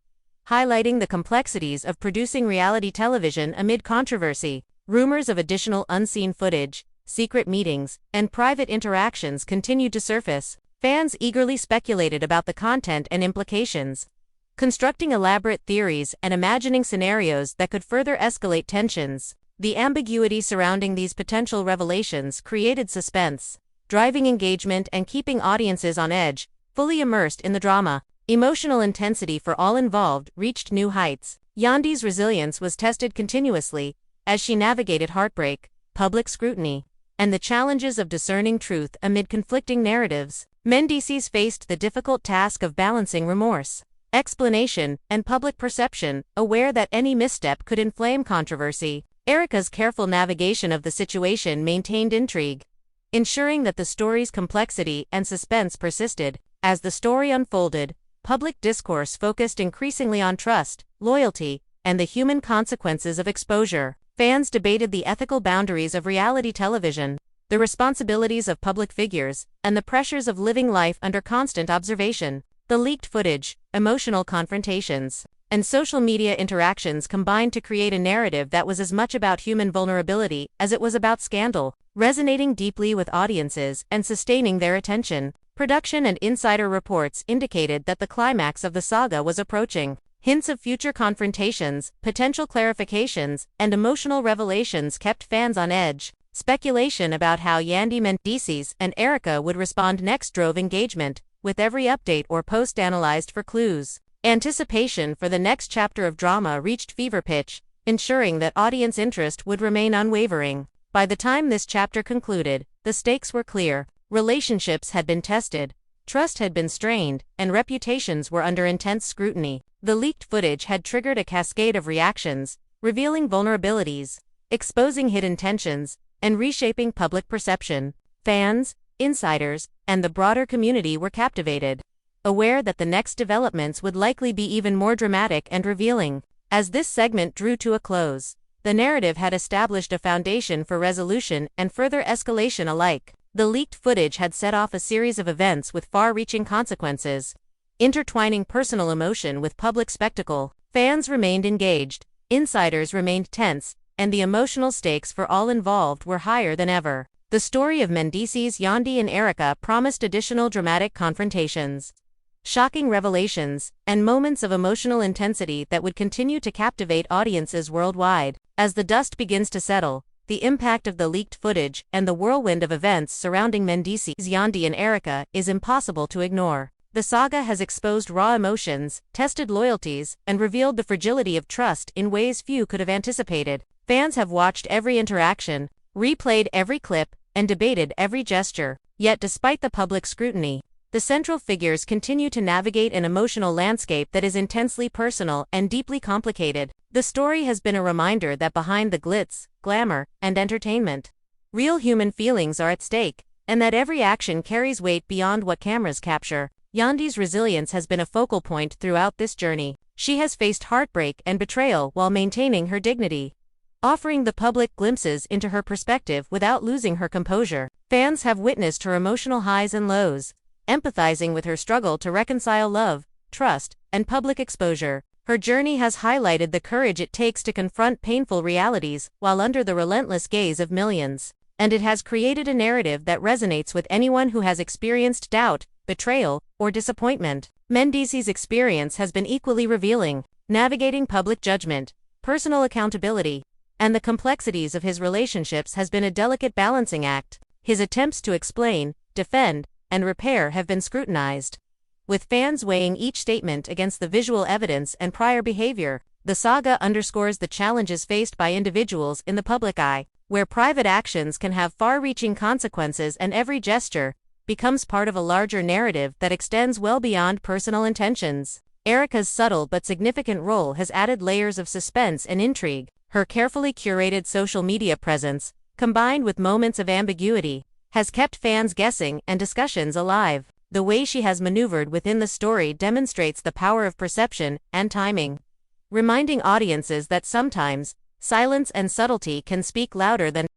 highlighting the complexities of producing reality television amid controversy. Rumors of additional unseen footage, secret meetings, and private interactions continued to surface. Fans eagerly speculated about the content and implications, constructing elaborate theories and imagining scenarios that could further escalate tensions. The ambiguity surrounding these potential revelations created suspense, driving engagement and keeping audiences on edge, fully immersed in the drama. Emotional intensity for all involved reached new heights. Yandy's resilience was tested continuously as she navigated heartbreak, public scrutiny, and the challenges of discerning truth amid conflicting narratives. Mendeecees faced the difficult task of balancing remorse, explanation, and public perception, aware that any misstep could inflame controversy. Erica's careful navigation of the situation maintained intrigue, ensuring that the story's complexity and suspense persisted. As the story unfolded, public discourse focused increasingly on trust, loyalty, and the human consequences of exposure. Fans debated the ethical boundaries of reality television, the responsibilities of public figures, and the pressures of living life under constant observation. The leaked footage, emotional confrontations, and social media interactions combined to create a narrative that was as much about human vulnerability as it was about scandal, resonating deeply with audiences and sustaining their attention. Production and insider reports indicated that the climax of the saga was approaching. Hints of future confrontations, potential clarifications, and emotional revelations kept fans on edge. Speculation about how Yandy, Mendeecees, and Erica would respond next drove engagement, with every update or post analyzed for clues. Anticipation for the next chapter of drama reached fever pitch, ensuring that audience interest would remain unwavering. By the time this chapter concluded, the stakes were clear. Relationships had been tested, trust had been strained, and reputations were under intense scrutiny. The leaked footage had triggered a cascade of reactions, revealing vulnerabilities, exposing hidden tensions, and reshaping public perception. Fans, insiders, and the broader community were captivated, aware that the next developments would likely be even more dramatic and revealing. As this segment drew to a close, the narrative had established a foundation for resolution and further escalation alike. The leaked footage had set off a series of events with far-reaching consequences, intertwining personal emotion with public spectacle. Fans remained engaged, insiders remained tense, and the emotional stakes for all involved were higher than ever. The story of Mendeecees, Yandy, and Erica promised additional dramatic confrontations, shocking revelations, and moments of emotional intensity that would continue to captivate audiences worldwide. As the dust begins to settle, the impact of the leaked footage and the whirlwind of events surrounding Mendeecees, Yandy, and Erica is impossible to ignore. The saga has exposed raw emotions, tested loyalties, and revealed the fragility of trust in ways few could have anticipated. Fans have watched every interaction, replayed every clip, and debated every gesture. Yet despite the public scrutiny, the central figures continue to navigate an emotional landscape that is intensely personal and deeply complicated. The story has been a reminder that behind the glitz, glamour, and entertainment, real human feelings are at stake, and that every action carries weight beyond what cameras capture. Yandy's resilience has been a focal point throughout this journey. She has faced heartbreak and betrayal while maintaining her dignity, offering the public glimpses into her perspective without losing her composure. Fans have witnessed her emotional highs and lows, empathizing with her struggle to reconcile love, trust, and public exposure. Her journey has highlighted the courage it takes to confront painful realities while under the relentless gaze of millions. And it has created a narrative that resonates with anyone who has experienced doubt, betrayal, or disappointment. Mendeecees' experience has been equally revealing, navigating public judgment, personal accountability, and the complexities of his relationships has been a delicate balancing act. His attempts to explain, defend, and repair have been scrutinized, with fans weighing each statement against the visual evidence and prior behavior. The saga underscores the challenges faced by individuals in the public eye, where private actions can have far-reaching consequences and every gesture becomes part of a larger narrative that extends well beyond personal intentions. Erica's subtle but significant role has added layers of suspense and intrigue, Her carefully curated social media presence, combined with moments of ambiguity, has kept fans guessing and discussions alive. The way she has maneuvered within the story demonstrates the power of perception and timing, reminding audiences that sometimes silence and subtlety can speak louder than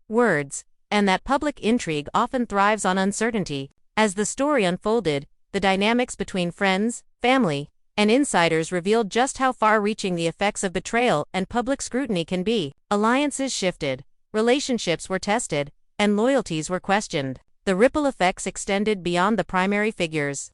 words, and that public intrigue often thrives on uncertainty. As the story unfolded, the dynamics between friends, family, and insiders revealed just how far-reaching the effects of betrayal and public scrutiny can be. Alliances shifted, relationships were tested, and loyalties were questioned. The ripple effects extended beyond the primary figures,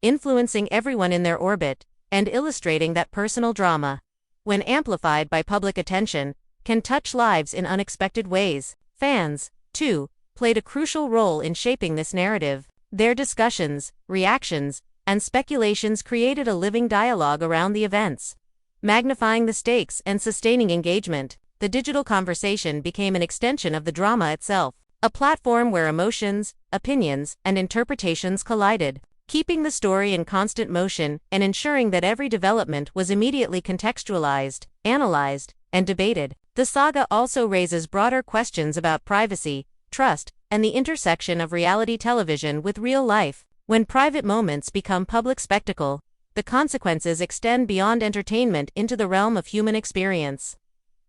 influencing everyone in their orbit, and illustrating that personal drama, when amplified by public attention, can touch lives in unexpected ways. Fans, too, played a crucial role in shaping this narrative. Their discussions, reactions, and speculations created a living dialogue around the events, magnifying the stakes and sustaining engagement. The digital conversation became an extension of the drama itself, a platform where emotions, opinions, and interpretations collided, keeping the story in constant motion and ensuring that every development was immediately contextualized, analyzed, and debated. The saga also raises broader questions about privacy, trust, and the intersection of reality television with real life. When private moments become public spectacle, the consequences extend beyond entertainment into the realm of human experience,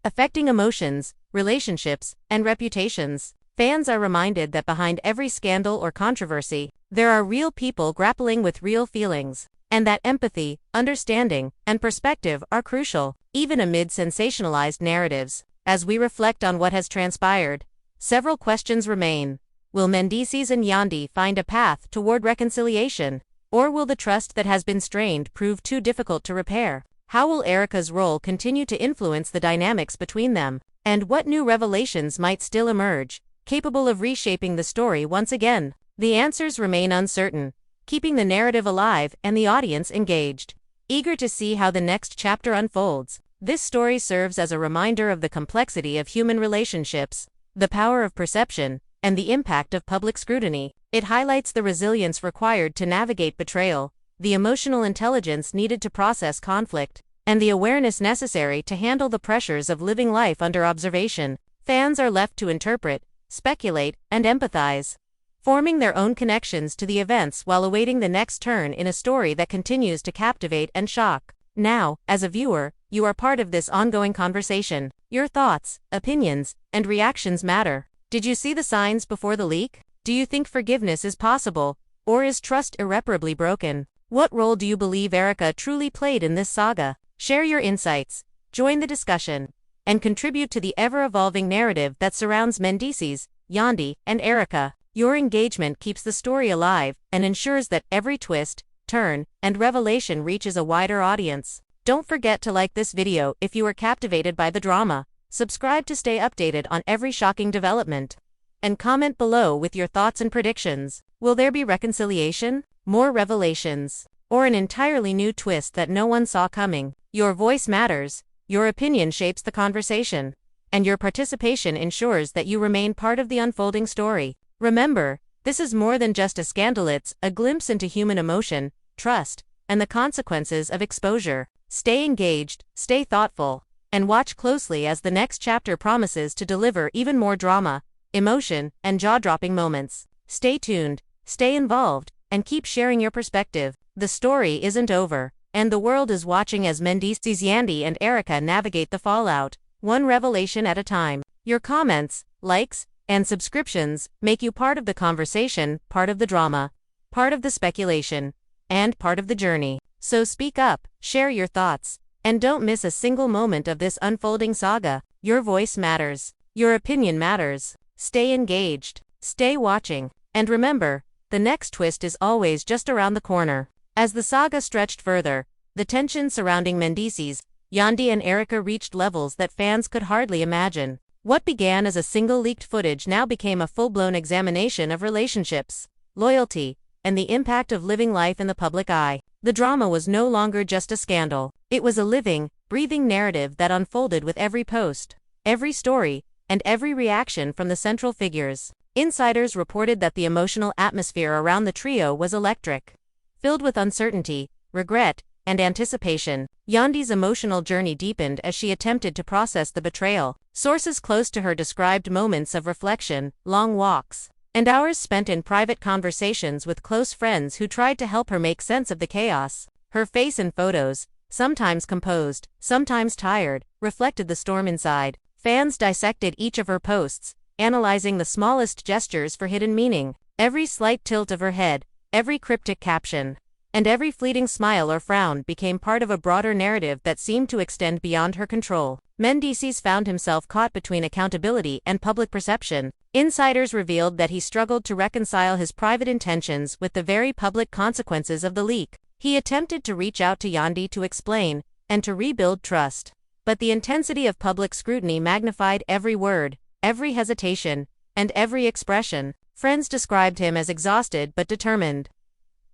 affecting emotions, relationships, and reputations. Fans are reminded that behind every scandal or controversy, there are real people grappling with real feelings, and that empathy, understanding, and perspective are crucial, even amid sensationalized narratives. As we reflect on what has transpired, several questions remain. Will Mendeecees and Yandy find a path toward reconciliation? Or will the trust that has been strained prove too difficult to repair? How will Erica's role continue to influence the dynamics between them? And what new revelations might still emerge, capable of reshaping the story once again? The answers remain uncertain, keeping the narrative alive and the audience engaged, eager to see how the next chapter unfolds. This story serves as a reminder of the complexity of human relationships, the power of perception, and the impact of public scrutiny. It highlights the resilience required to navigate betrayal, the emotional intelligence needed to process conflict, and the awareness necessary to handle the pressures of living life under observation. Fans are left to interpret, speculate, and empathize, forming their own connections to the events while awaiting the next turn in a story that continues to captivate and shock. Now, as a viewer, you are part of this ongoing conversation. Your thoughts, opinions, and reactions matter. Did you see the signs before the leak? Do you think forgiveness is possible, or is trust irreparably broken? What role do you believe Erica truly played in this saga? Share your insights, join the discussion, and contribute to the ever-evolving narrative that surrounds Mendeecees, Yandy, and Erica. Your engagement keeps the story alive and ensures that every twist, turn, and revelation reaches a wider audience. Don't forget to like this video if you were captivated by the drama, subscribe to stay updated on every shocking development, and comment below with your thoughts and predictions. Will there be reconciliation, more revelations, or an entirely new twist that no one saw coming? Your voice matters, your opinion shapes the conversation, and your participation ensures that you remain part of the unfolding story. Remember, this is more than just a scandal, it's a glimpse into human emotion, trust, and the consequences of exposure. Stay engaged, stay thoughtful, and watch closely as the next chapter promises to deliver even more drama, emotion, and jaw-dropping moments. Stay tuned, stay involved, and keep sharing your perspective. The story isn't over, and the world is watching as Mendeecees, Yandy, and Erica navigate the fallout, one revelation at a time. Your comments, likes, and subscriptions make you part of the conversation, part of the drama, part of the speculation, and part of the journey. So speak up, share your thoughts, and don't miss a single moment of this unfolding saga. Your voice matters. Your opinion matters. Stay engaged, stay watching, and remember, the next twist is always just around the corner. As the saga stretched further, the tension surrounding Mendeecees, Yandy, and Erica reached levels that fans could hardly imagine. What began as a single leaked footage now became a full-blown examination of relationships, loyalty, and the impact of living life in the public eye. The drama was no longer just a scandal. It was a living, breathing narrative that unfolded with every post, every story, and every reaction from the central figures. Insiders reported that the emotional atmosphere around the trio was electric, filled with uncertainty, regret, and anticipation. Yandy's emotional journey deepened as she attempted to process the betrayal. Sources close to her described moments of reflection, long walks, and hours spent in private conversations with close friends who tried to help her make sense of the chaos. Her face in photos, sometimes composed, sometimes tired, reflected the storm inside. Fans dissected each of her posts, analyzing the smallest gestures for hidden meaning. Every slight tilt of her head, every cryptic caption, and every fleeting smile or frown became part of a broader narrative that seemed to extend beyond her control. Mendeecees found himself caught between accountability and public perception. Insiders revealed that he struggled to reconcile his private intentions with the very public consequences of the leak. He attempted to reach out to Yandy to explain, and to rebuild trust. But the intensity of public scrutiny magnified every word, every hesitation, and every expression. Friends described him as exhausted but determined,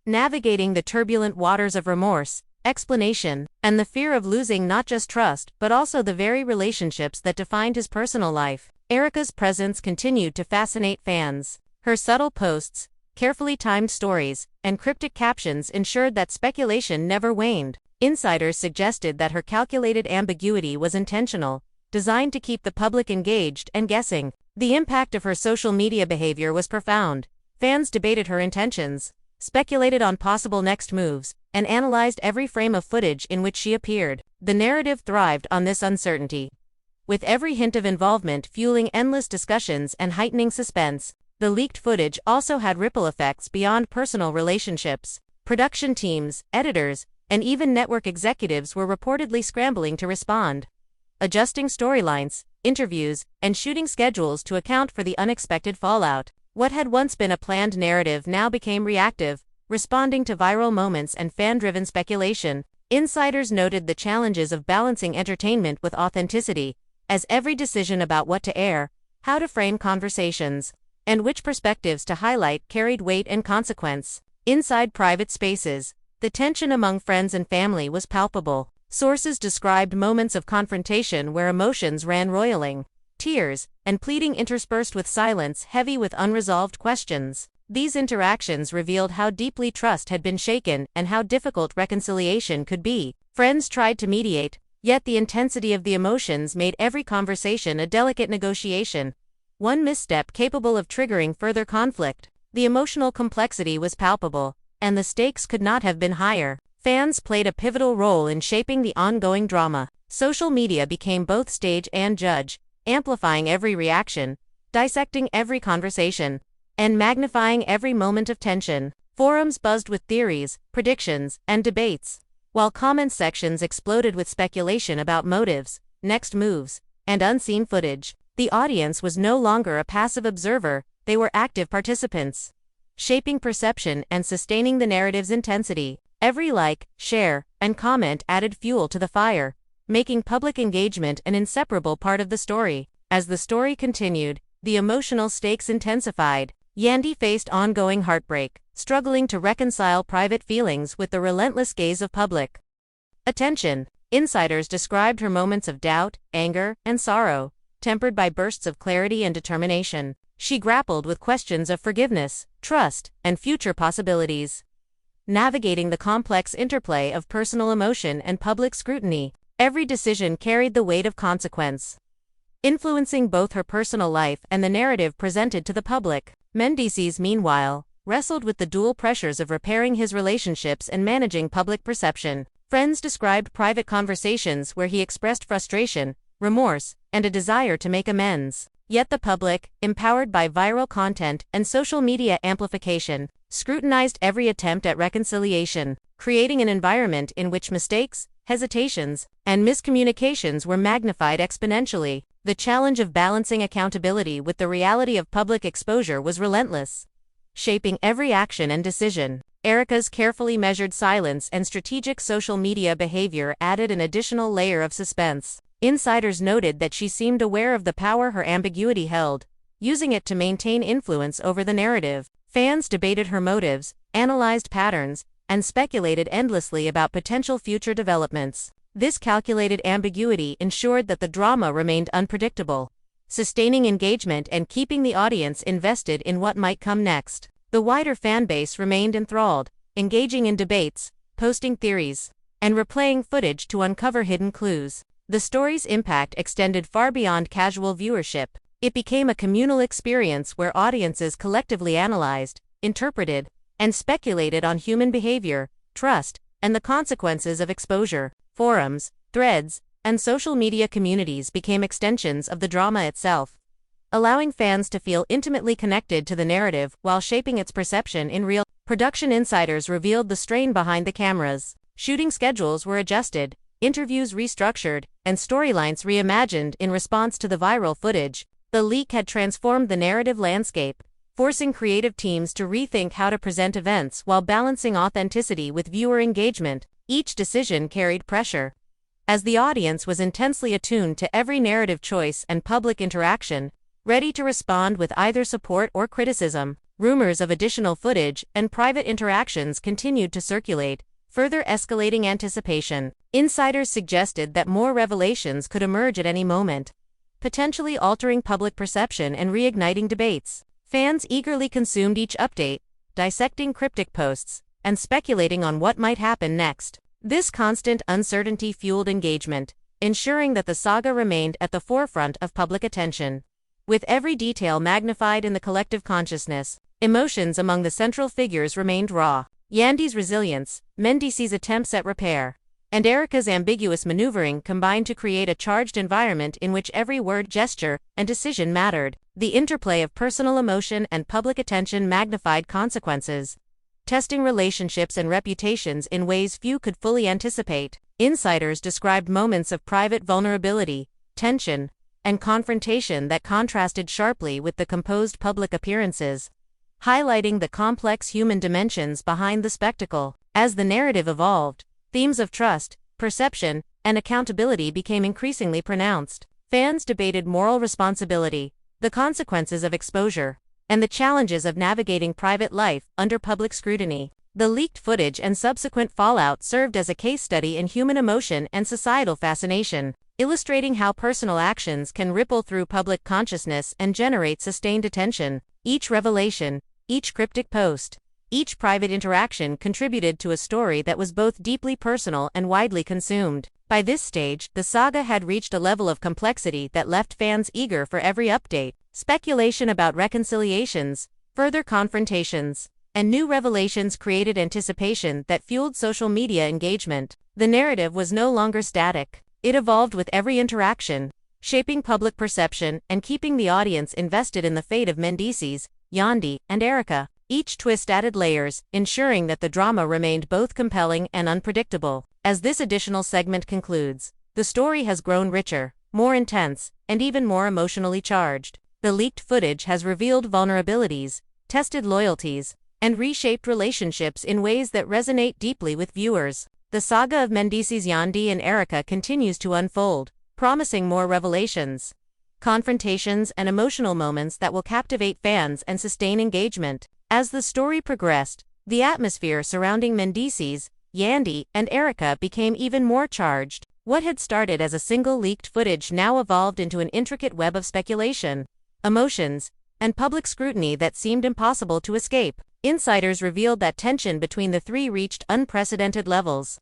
navigating the turbulent waters of remorse, explanation, and the fear of losing not just trust but also the very relationships that defined his personal life. Erica's presence continued to fascinate fans. Her subtle posts, carefully timed stories, and cryptic captions ensured that speculation never waned. Insiders suggested that her calculated ambiguity was intentional, designed to keep the public engaged and guessing. The impact of her social media behavior was profound. Fans debated her intentions, speculated on possible next moves, and analyzed every frame of footage in which she appeared. The narrative thrived on this uncertainty, with every hint of involvement fueling endless discussions and heightening suspense. The leaked footage also had ripple effects beyond personal relationships. Production teams, editors, and even network executives were reportedly scrambling to respond, adjusting storylines, interviews, and shooting schedules to account for the unexpected fallout. What had once been a planned narrative now became reactive, responding to viral moments and fan-driven speculation. Insiders noted the challenges of balancing entertainment with authenticity, as every decision about what to air, how to frame conversations, and which perspectives to highlight carried weight and consequence. Inside private spaces, the tension among friends and family was palpable. Sources described moments of confrontation where emotions ran roiling, tears and pleading interspersed with silence heavy with unresolved questions. These interactions revealed how deeply trust had been shaken and how difficult reconciliation could be. Friends tried to mediate, yet the intensity of the emotions made every conversation a delicate negotiation, one misstep capable of triggering further conflict. The emotional complexity was palpable, and the stakes could not have been higher. Fans played a pivotal role in shaping the ongoing drama. Social media became both stage and judge, amplifying every reaction, dissecting every conversation, and magnifying every moment of tension. Forums buzzed with theories, predictions, and debates, while comment sections exploded with speculation about motives, next moves, and unseen footage. The audience was no longer a passive observer, they were active participants, shaping perception and sustaining the narrative's intensity. Every like, share, and comment added fuel to the fire, making public engagement an inseparable part of the story. As the story continued, the emotional stakes intensified. Yandy faced ongoing heartbreak, struggling to reconcile private feelings with the relentless gaze of public attention. Insiders described her moments of doubt, anger, and sorrow, tempered by bursts of clarity and determination. She grappled with questions of forgiveness, trust, and future possibilities, navigating the complex interplay of personal emotion and public scrutiny. Every decision carried the weight of consequence, influencing both her personal life and the narrative presented to the public. Mendeecees, meanwhile, wrestled with the dual pressures of repairing his relationships and managing public perception. Friends described private conversations where he expressed frustration, remorse, and a desire to make amends. Yet the public, empowered by viral content and social media amplification, scrutinized every attempt at reconciliation, creating an environment in which mistakes, hesitations, and miscommunications were magnified exponentially. The challenge of balancing accountability with the reality of public exposure was relentless, shaping every action and decision. Erica's carefully measured silence and strategic social media behavior added an additional layer of suspense. Insiders noted that she seemed aware of the power her ambiguity held, using it to maintain influence over the narrative. Fans debated her motives, analyzed patterns, and speculated endlessly about potential future developments. This calculated ambiguity ensured that the drama remained unpredictable, sustaining engagement and keeping the audience invested in what might come next. The wider fan base remained enthralled, engaging in debates, posting theories, and replaying footage to uncover hidden clues. The story's impact extended far beyond casual viewership. It became a communal experience where audiences collectively analyzed, interpreted, and speculated on human behavior, trust, and the consequences of exposure. Forums, threads, and social media communities became extensions of the drama itself, allowing fans to feel intimately connected to the narrative while shaping its perception in real time. Production insiders revealed the strain behind the cameras. Shooting schedules were adjusted, interviews restructured, and storylines reimagined in response to the viral footage. The leak had transformed the narrative landscape, forcing creative teams to rethink how to present events while balancing authenticity with viewer engagement. Each decision carried pressure, as the audience was intensely attuned to every narrative choice and public interaction, ready to respond with either support or criticism. Rumors of additional footage and private interactions continued to circulate, further escalating anticipation. Insiders suggested that more revelations could emerge at any moment, potentially altering public perception and reigniting debates. Fans eagerly consumed each update, dissecting cryptic posts and speculating on what might happen next. This constant uncertainty fueled engagement, ensuring that the saga remained at the forefront of public attention. With every detail magnified in the collective consciousness, emotions among the central figures remained raw. Yandy's resilience, Mendeecees' attempts at repair, and Erica's ambiguous maneuvering combined to create a charged environment in which every word, gesture, and decision mattered. The interplay of personal emotion and public attention magnified consequences, testing relationships and reputations in ways few could fully anticipate. Insiders described moments of private vulnerability, tension, and confrontation that contrasted sharply with the composed public appearances, highlighting the complex human dimensions behind the spectacle. As the narrative evolved, themes of trust, perception, and accountability became increasingly pronounced. Fans debated moral responsibility, the consequences of exposure, and the challenges of navigating private life under public scrutiny. The leaked footage and subsequent fallout served as a case study in human emotion and societal fascination, illustrating how personal actions can ripple through public consciousness and generate sustained attention. Each revelation, each cryptic post, each private interaction contributed to a story that was both deeply personal and widely consumed. By this stage, the saga had reached a level of complexity that left fans eager for every update. Speculation about reconciliations, further confrontations, and new revelations created anticipation that fueled social media engagement. The narrative was no longer static. It evolved with every interaction, shaping public perception and keeping the audience invested in the fate of Mendeecees, Yandy, and Erica. Each twist added layers, ensuring that the drama remained both compelling and unpredictable. As this additional segment concludes, the story has grown richer, more intense, and even more emotionally charged. The leaked footage has revealed vulnerabilities, tested loyalties, and reshaped relationships in ways that resonate deeply with viewers. The saga of Mendeecees, Yandy, and Erica continues to unfold, promising more revelations, confrontations, and emotional moments that will captivate fans and sustain engagement. As the story progressed, the atmosphere surrounding Mendeecees, Yandy, and Erica became even more charged. What had started as a single leaked footage now evolved into an intricate web of speculation, emotions, and public scrutiny that seemed impossible to escape. Insiders revealed that tension between the three reached unprecedented levels,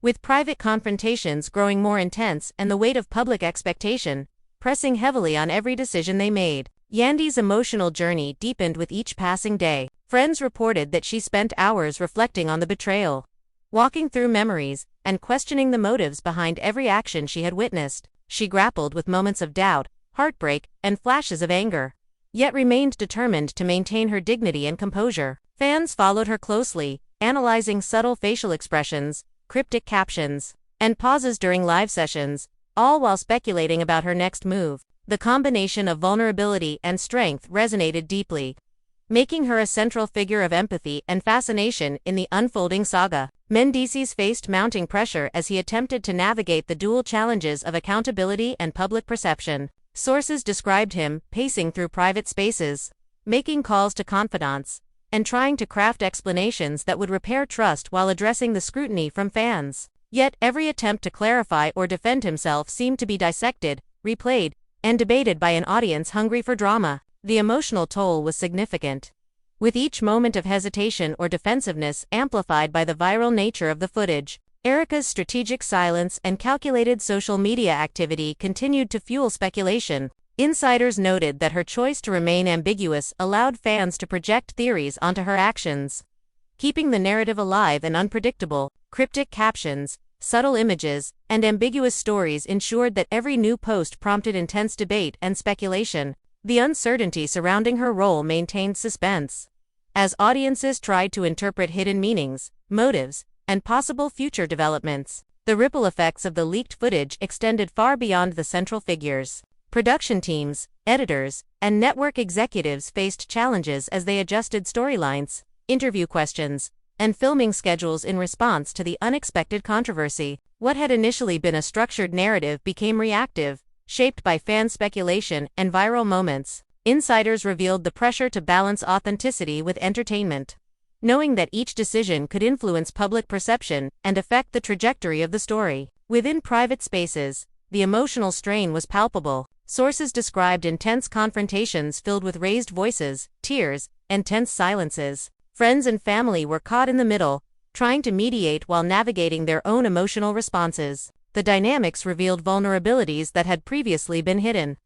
with private confrontations growing more intense and the weight of public expectation pressing heavily on every decision they made. Yandy's emotional journey deepened with each passing day. Friends reported that she spent hours reflecting on the betrayal, walking through memories, and questioning the motives behind every action she had witnessed. She grappled with moments of doubt, heartbreak, and flashes of anger, yet remained determined to maintain her dignity and composure. Fans followed her closely, analyzing subtle facial expressions, cryptic captions, and pauses during live sessions, all while speculating about her next move. The combination of vulnerability and strength resonated deeply, making her a central figure of empathy and fascination in the unfolding saga. Mendeecees faced mounting pressure as he attempted to navigate the dual challenges of accountability and public perception. Sources described him pacing through private spaces, making calls to confidants, and trying to craft explanations that would repair trust while addressing the scrutiny from fans. Yet every attempt to clarify or defend himself seemed to be dissected, replayed, and debated by an audience hungry for drama. The emotional toll was significant, with each moment of hesitation or defensiveness amplified by the viral nature of the footage. Erica's strategic silence and calculated social media activity continued to fuel speculation. Insiders noted that her choice to remain ambiguous allowed fans to project theories onto her actions, keeping the narrative alive and unpredictable. Cryptic captions, subtle images, and ambiguous stories ensured that every new post prompted intense debate and speculation. The uncertainty surrounding her role maintained suspense, as audiences tried to interpret hidden meanings, motives, and possible future developments. The ripple effects of the leaked footage extended far beyond the central figures. Production teams, editors, and network executives faced challenges as they adjusted storylines, interview questions, and filming schedules in response to the unexpected controversy. What had initially been a structured narrative became reactive, shaped by fan speculation and viral moments. Insiders revealed the pressure to balance authenticity with entertainment, knowing that each decision could influence public perception and affect the trajectory of the story. Within private spaces, the emotional strain was palpable. Sources described intense confrontations filled with raised voices, tears, and tense silences. Friends and family were caught in the middle, trying to mediate while navigating their own emotional responses. The dynamics revealed vulnerabilities that had previously been hidden,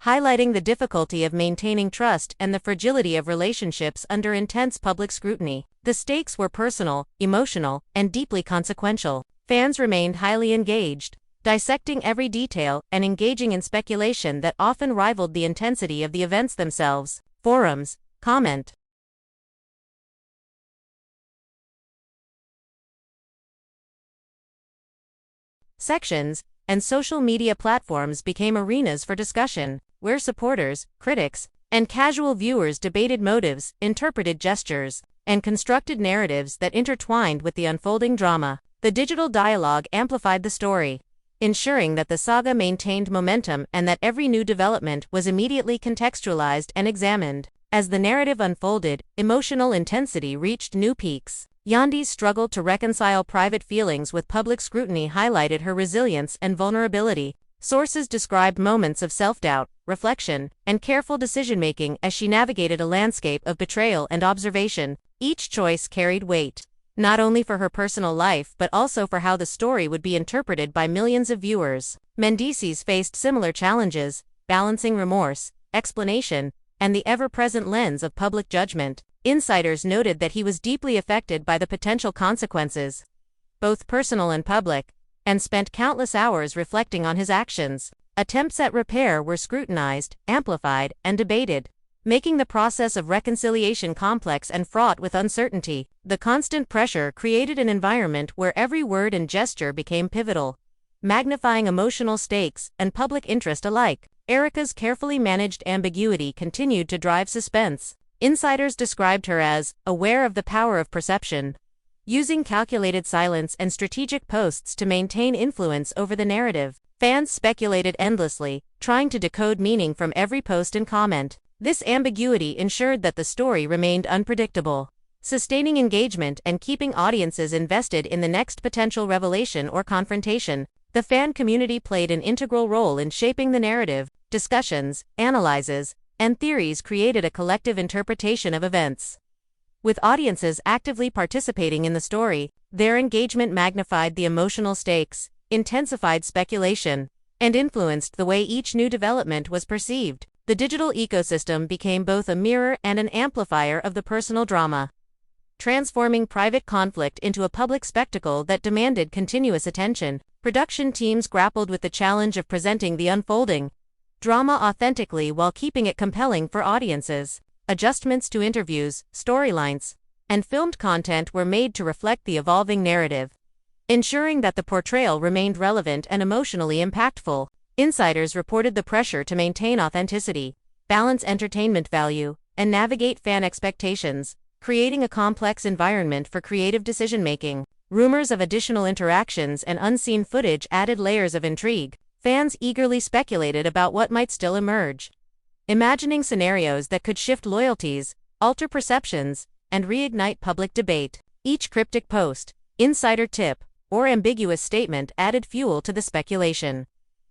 highlighting the difficulty of maintaining trust and the fragility of relationships under intense public scrutiny. The stakes were personal, emotional, and deeply consequential. Fans remained highly engaged, dissecting every detail and engaging in speculation that often rivaled the intensity of the events themselves. Forums, comment sections, and social media platforms became arenas for discussion, where supporters, critics, and casual viewers debated motives, interpreted gestures, and constructed narratives that intertwined with the unfolding drama. The digital dialogue amplified the story, ensuring that the saga maintained momentum and that every new development was immediately contextualized and examined. As the narrative unfolded, emotional intensity reached new peaks. Yandy's struggle to reconcile private feelings with public scrutiny highlighted her resilience and vulnerability. Sources described moments of self-doubt, reflection, and careful decision-making as she navigated a landscape of betrayal and observation. Each choice carried weight, not only for her personal life but also for how the story would be interpreted by millions of viewers. Mendeecees faced similar challenges, balancing remorse, explanation, and the ever-present lens of public judgment. Insiders noted that he was deeply affected by the potential consequences, both personal and public, and spent countless hours reflecting on his actions. Attempts at repair were scrutinized, amplified, and debated, making the process of reconciliation complex and fraught with uncertainty. The constant pressure created an environment where every word and gesture became pivotal, magnifying emotional stakes and public interest alike. Erica's carefully managed ambiguity continued to drive suspense. Insiders described her as aware of the power of perception, using calculated silence and strategic posts to maintain influence over the narrative. Fans speculated endlessly, trying to decode meaning from every post and comment. This ambiguity ensured that the story remained unpredictable, sustaining engagement and keeping audiences invested in the next potential revelation or confrontation. The fan community played an integral role in shaping the narrative. Discussions, analyses, and theories created a collective interpretation of events. With audiences actively participating in the story, their engagement magnified the emotional stakes, intensified speculation, and influenced the way each new development was perceived. The digital ecosystem became both a mirror and an amplifier of the personal drama, transforming private conflict into a public spectacle that demanded continuous attention. Production teams grappled with the challenge of presenting the unfolding drama authentically while keeping it compelling for audiences. Adjustments to interviews, storylines, and filmed content were made to reflect the evolving narrative, ensuring that the portrayal remained relevant and emotionally impactful. Insiders reported the pressure to maintain authenticity, balance entertainment value, and navigate fan expectations, creating a complex environment for creative decision-making. Rumors of additional interactions and unseen footage added layers of intrigue. Fans eagerly speculated about what might still emerge, imagining scenarios that could shift loyalties, alter perceptions, and reignite public debate. Each cryptic post, insider tip, or ambiguous statement added fuel to the speculation,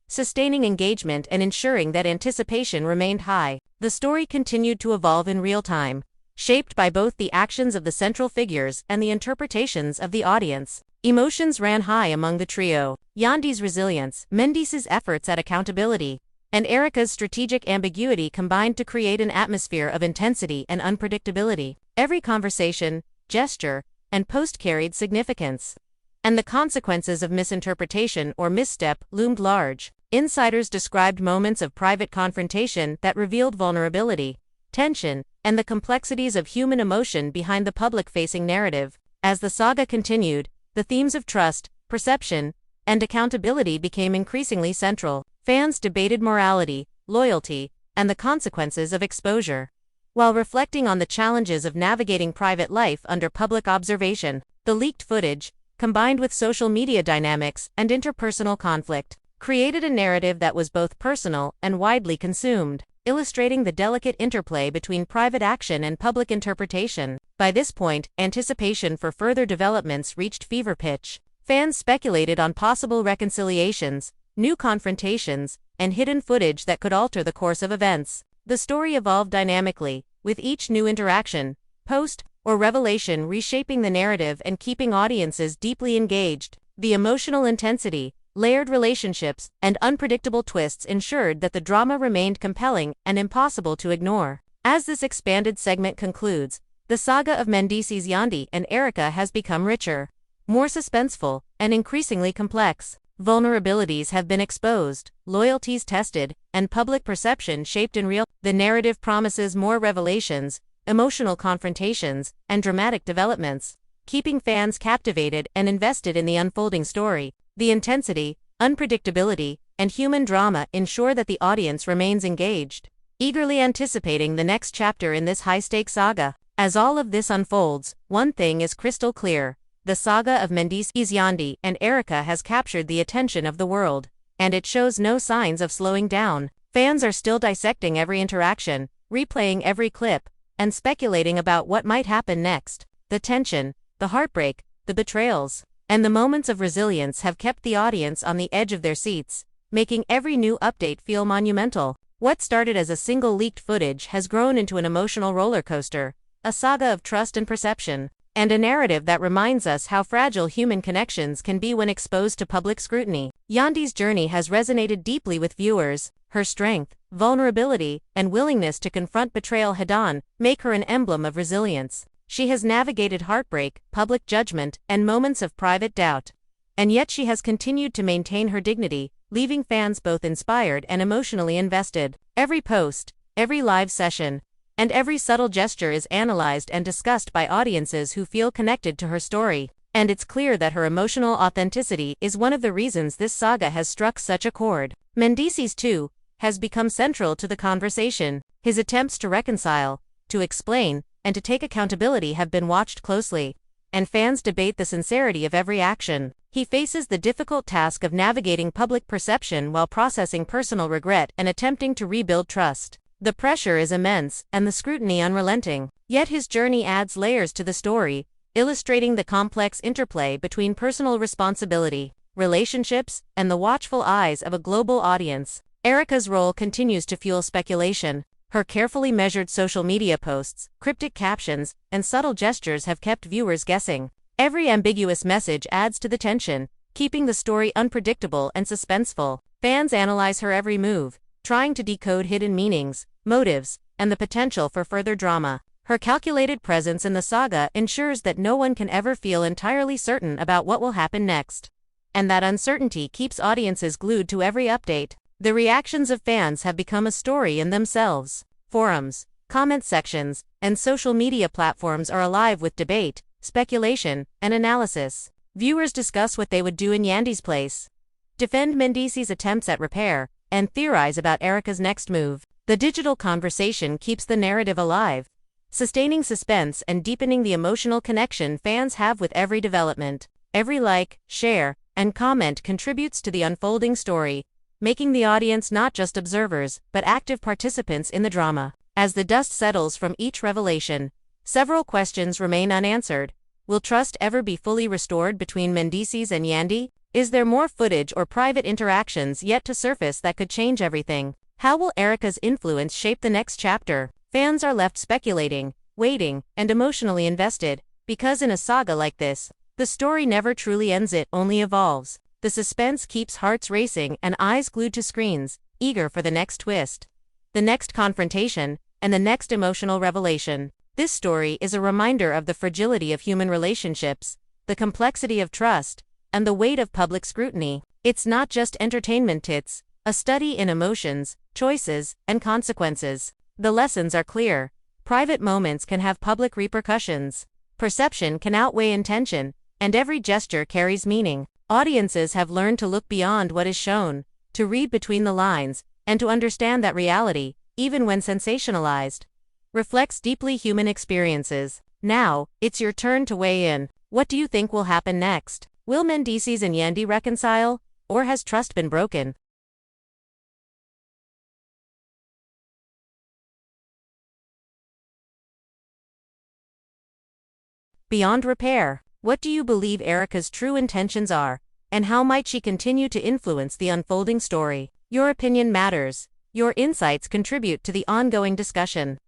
sustaining engagement and ensuring that anticipation remained high. The story continued to evolve in real time, shaped by both the actions of the central figures and the interpretations of the audience. Emotions ran high among the trio. Yandy's resilience, Mendeecees' efforts at accountability, and Erica's strategic ambiguity combined to create an atmosphere of intensity and unpredictability. Every conversation, gesture, and post carried significance, and the consequences of misinterpretation or misstep loomed large. Insiders described moments of private confrontation that revealed vulnerability, tension, and the complexities of human emotion behind the public-facing narrative. As the saga continued, the themes of trust, perception, and accountability became increasingly central. Fans debated morality, loyalty, and the consequences of exposure, while reflecting on the challenges of navigating private life under public observation. The leaked footage, combined with social media dynamics and interpersonal conflict, created a narrative that was both personal and widely consumed, illustrating the delicate interplay between private action and public interpretation. By this point, anticipation for further developments reached fever pitch. Fans speculated on possible reconciliations, new confrontations, and hidden footage that could alter the course of events. The story evolved dynamically, with each new interaction, post, or revelation reshaping the narrative and keeping audiences deeply engaged. The emotional intensity, layered relationships, and unpredictable twists ensured that the drama remained compelling and impossible to ignore. As this expanded segment concludes, the saga of Mendeecees, Yandy, and Erica has become richer, more suspenseful, and increasingly complex. Vulnerabilities have been exposed, loyalties tested, and public perception shaped in real. The narrative promises more revelations, emotional confrontations, and dramatic developments, keeping fans captivated and invested in the unfolding story. The intensity, unpredictability, and human drama ensure that the audience remains engaged, eagerly anticipating the next chapter in this high-stakes saga. As all of this unfolds, one thing is crystal clear. The saga of Mendeecees, Yandy, and Erica has captured the attention of the world, and it shows no signs of slowing down. Fans are still dissecting every interaction, replaying every clip, and speculating about what might happen next. The tension, the heartbreak, the betrayals, and the moments of resilience have kept the audience on the edge of their seats, making every new update feel monumental. What started as a single leaked footage has grown into an emotional roller coaster, a saga of trust and perception, and a narrative that reminds us how fragile human connections can be when exposed to public scrutiny. Yandy's journey has resonated deeply with viewers. Her strength, vulnerability, and willingness to confront betrayal head-on make her an emblem of resilience. She has navigated heartbreak, public judgment, and moments of private doubt, and yet she has continued to maintain her dignity, leaving fans both inspired and emotionally invested. Every post, every live session, and every subtle gesture is analyzed and discussed by audiences who feel connected to her story. And it's clear that her emotional authenticity is one of the reasons this saga has struck such a chord. Mendeecees, too, has become central to the conversation. His attempts to reconcile, to explain, and to take accountability have been watched closely, and fans debate the sincerity of every action. He faces the difficult task of navigating public perception while processing personal regret and attempting to rebuild trust. The pressure is immense, and the scrutiny unrelenting. Yet his journey adds layers to the story, illustrating the complex interplay between personal responsibility, relationships, and the watchful eyes of a global audience. Erica's role continues to fuel speculation. Her carefully measured social media posts, cryptic captions, and subtle gestures have kept viewers guessing. Every ambiguous message adds to the tension, keeping the story unpredictable and suspenseful. Fans analyze her every move, trying to decode hidden meanings, motives, and the potential for further drama. Her calculated presence in the saga ensures that no one can ever feel entirely certain about what will happen next, and that uncertainty keeps audiences glued to every update. The reactions of fans have become a story in themselves. Forums, comment sections, and social media platforms are alive with debate, speculation, and analysis. Viewers discuss what they would do in Yandy's place, defend Mendeecees' attempts at repair, and theorize about Erica's next move. The digital conversation keeps the narrative alive, sustaining suspense and deepening the emotional connection fans have with every development. Every like, share, and comment contributes to the unfolding story, making the audience not just observers, but active participants in the drama. As the dust settles from each revelation, several questions remain unanswered. Will trust ever be fully restored between Mendeecees and Yandy? Is there more footage or private interactions yet to surface that could change everything? How will Erica's influence shape the next chapter? Fans are left speculating, waiting, and emotionally invested, because in a saga like this, the The story never truly ends, it only evolves. The suspense keeps hearts racing and eyes glued to screens, eager for the next twist, the next confrontation, and the next emotional revelation. This story is a reminder of the fragility of human relationships, the complexity of trust, and the weight of public scrutiny. It's not just entertainment, it's a study in emotions, choices, and consequences. The lessons are clear. Private moments can have public repercussions. Perception can outweigh intention, and every gesture carries meaning. Audiences have learned to look beyond what is shown, to read between the lines, and to understand that reality, even when sensationalized, reflects deeply human experiences. Now, it's your turn to weigh in. What do you think will happen next? Will Mendeecees and Yandy reconcile, or has trust been broken? Beyond repair, what do you believe Erica's true intentions are, and how might she continue to influence the unfolding story? Your opinion matters. Your insights contribute to the ongoing discussion,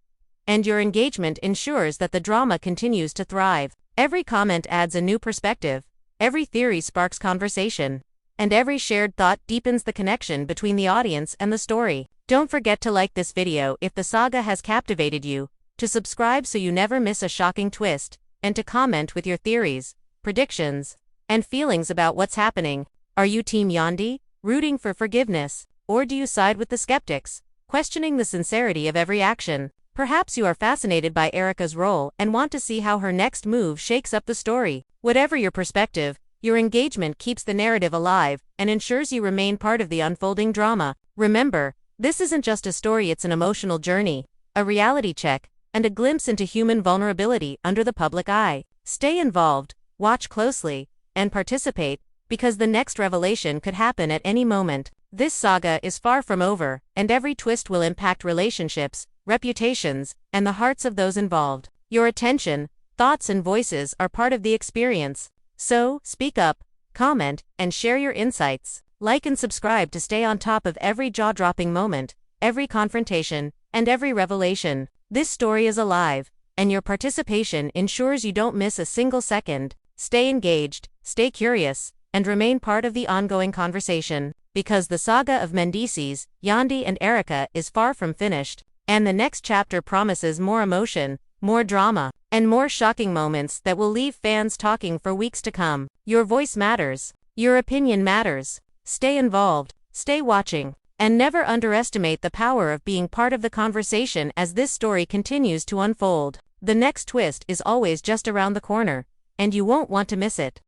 and your engagement ensures that the drama continues to thrive. Every comment adds a new perspective, every theory sparks conversation, and every shared thought deepens the connection between the audience and the story. Don't forget to like this video if the saga has captivated you, to subscribe so you never miss a shocking twist, and to comment with your theories, predictions, and feelings about what's happening. Are you Team Yandy, rooting for forgiveness, or do you side with the skeptics, questioning the sincerity of every action? Perhaps you are fascinated by Erica's role and want to see how her next move shakes up the story. Whatever your perspective, your engagement keeps the narrative alive and ensures you remain part of the unfolding drama. Remember, this isn't just a story, it's an emotional journey, a reality check, and a glimpse into human vulnerability under the public eye. Stay involved, watch closely, and participate, because the next revelation could happen at any moment. This saga is far from over, and every twist will impact relationships, reputations, and the hearts of those involved. Your attention, thoughts, and voices are part of the experience. So, speak up, comment, and share your insights. Like and subscribe to stay on top of every jaw-dropping moment, every confrontation, and every revelation. This story is alive, and your participation ensures you don't miss a single second. Stay engaged, stay curious, and remain part of the ongoing conversation, because the saga of Mendeecees, Yandy, and Erica is far from finished, and the next chapter promises more emotion, more drama, and more shocking moments that will leave fans talking for weeks to come. Your voice matters. Your opinion matters. Stay involved, stay watching, and never underestimate the power of being part of the conversation as this story continues to unfold. The next twist is always just around the corner, and you won't want to miss it.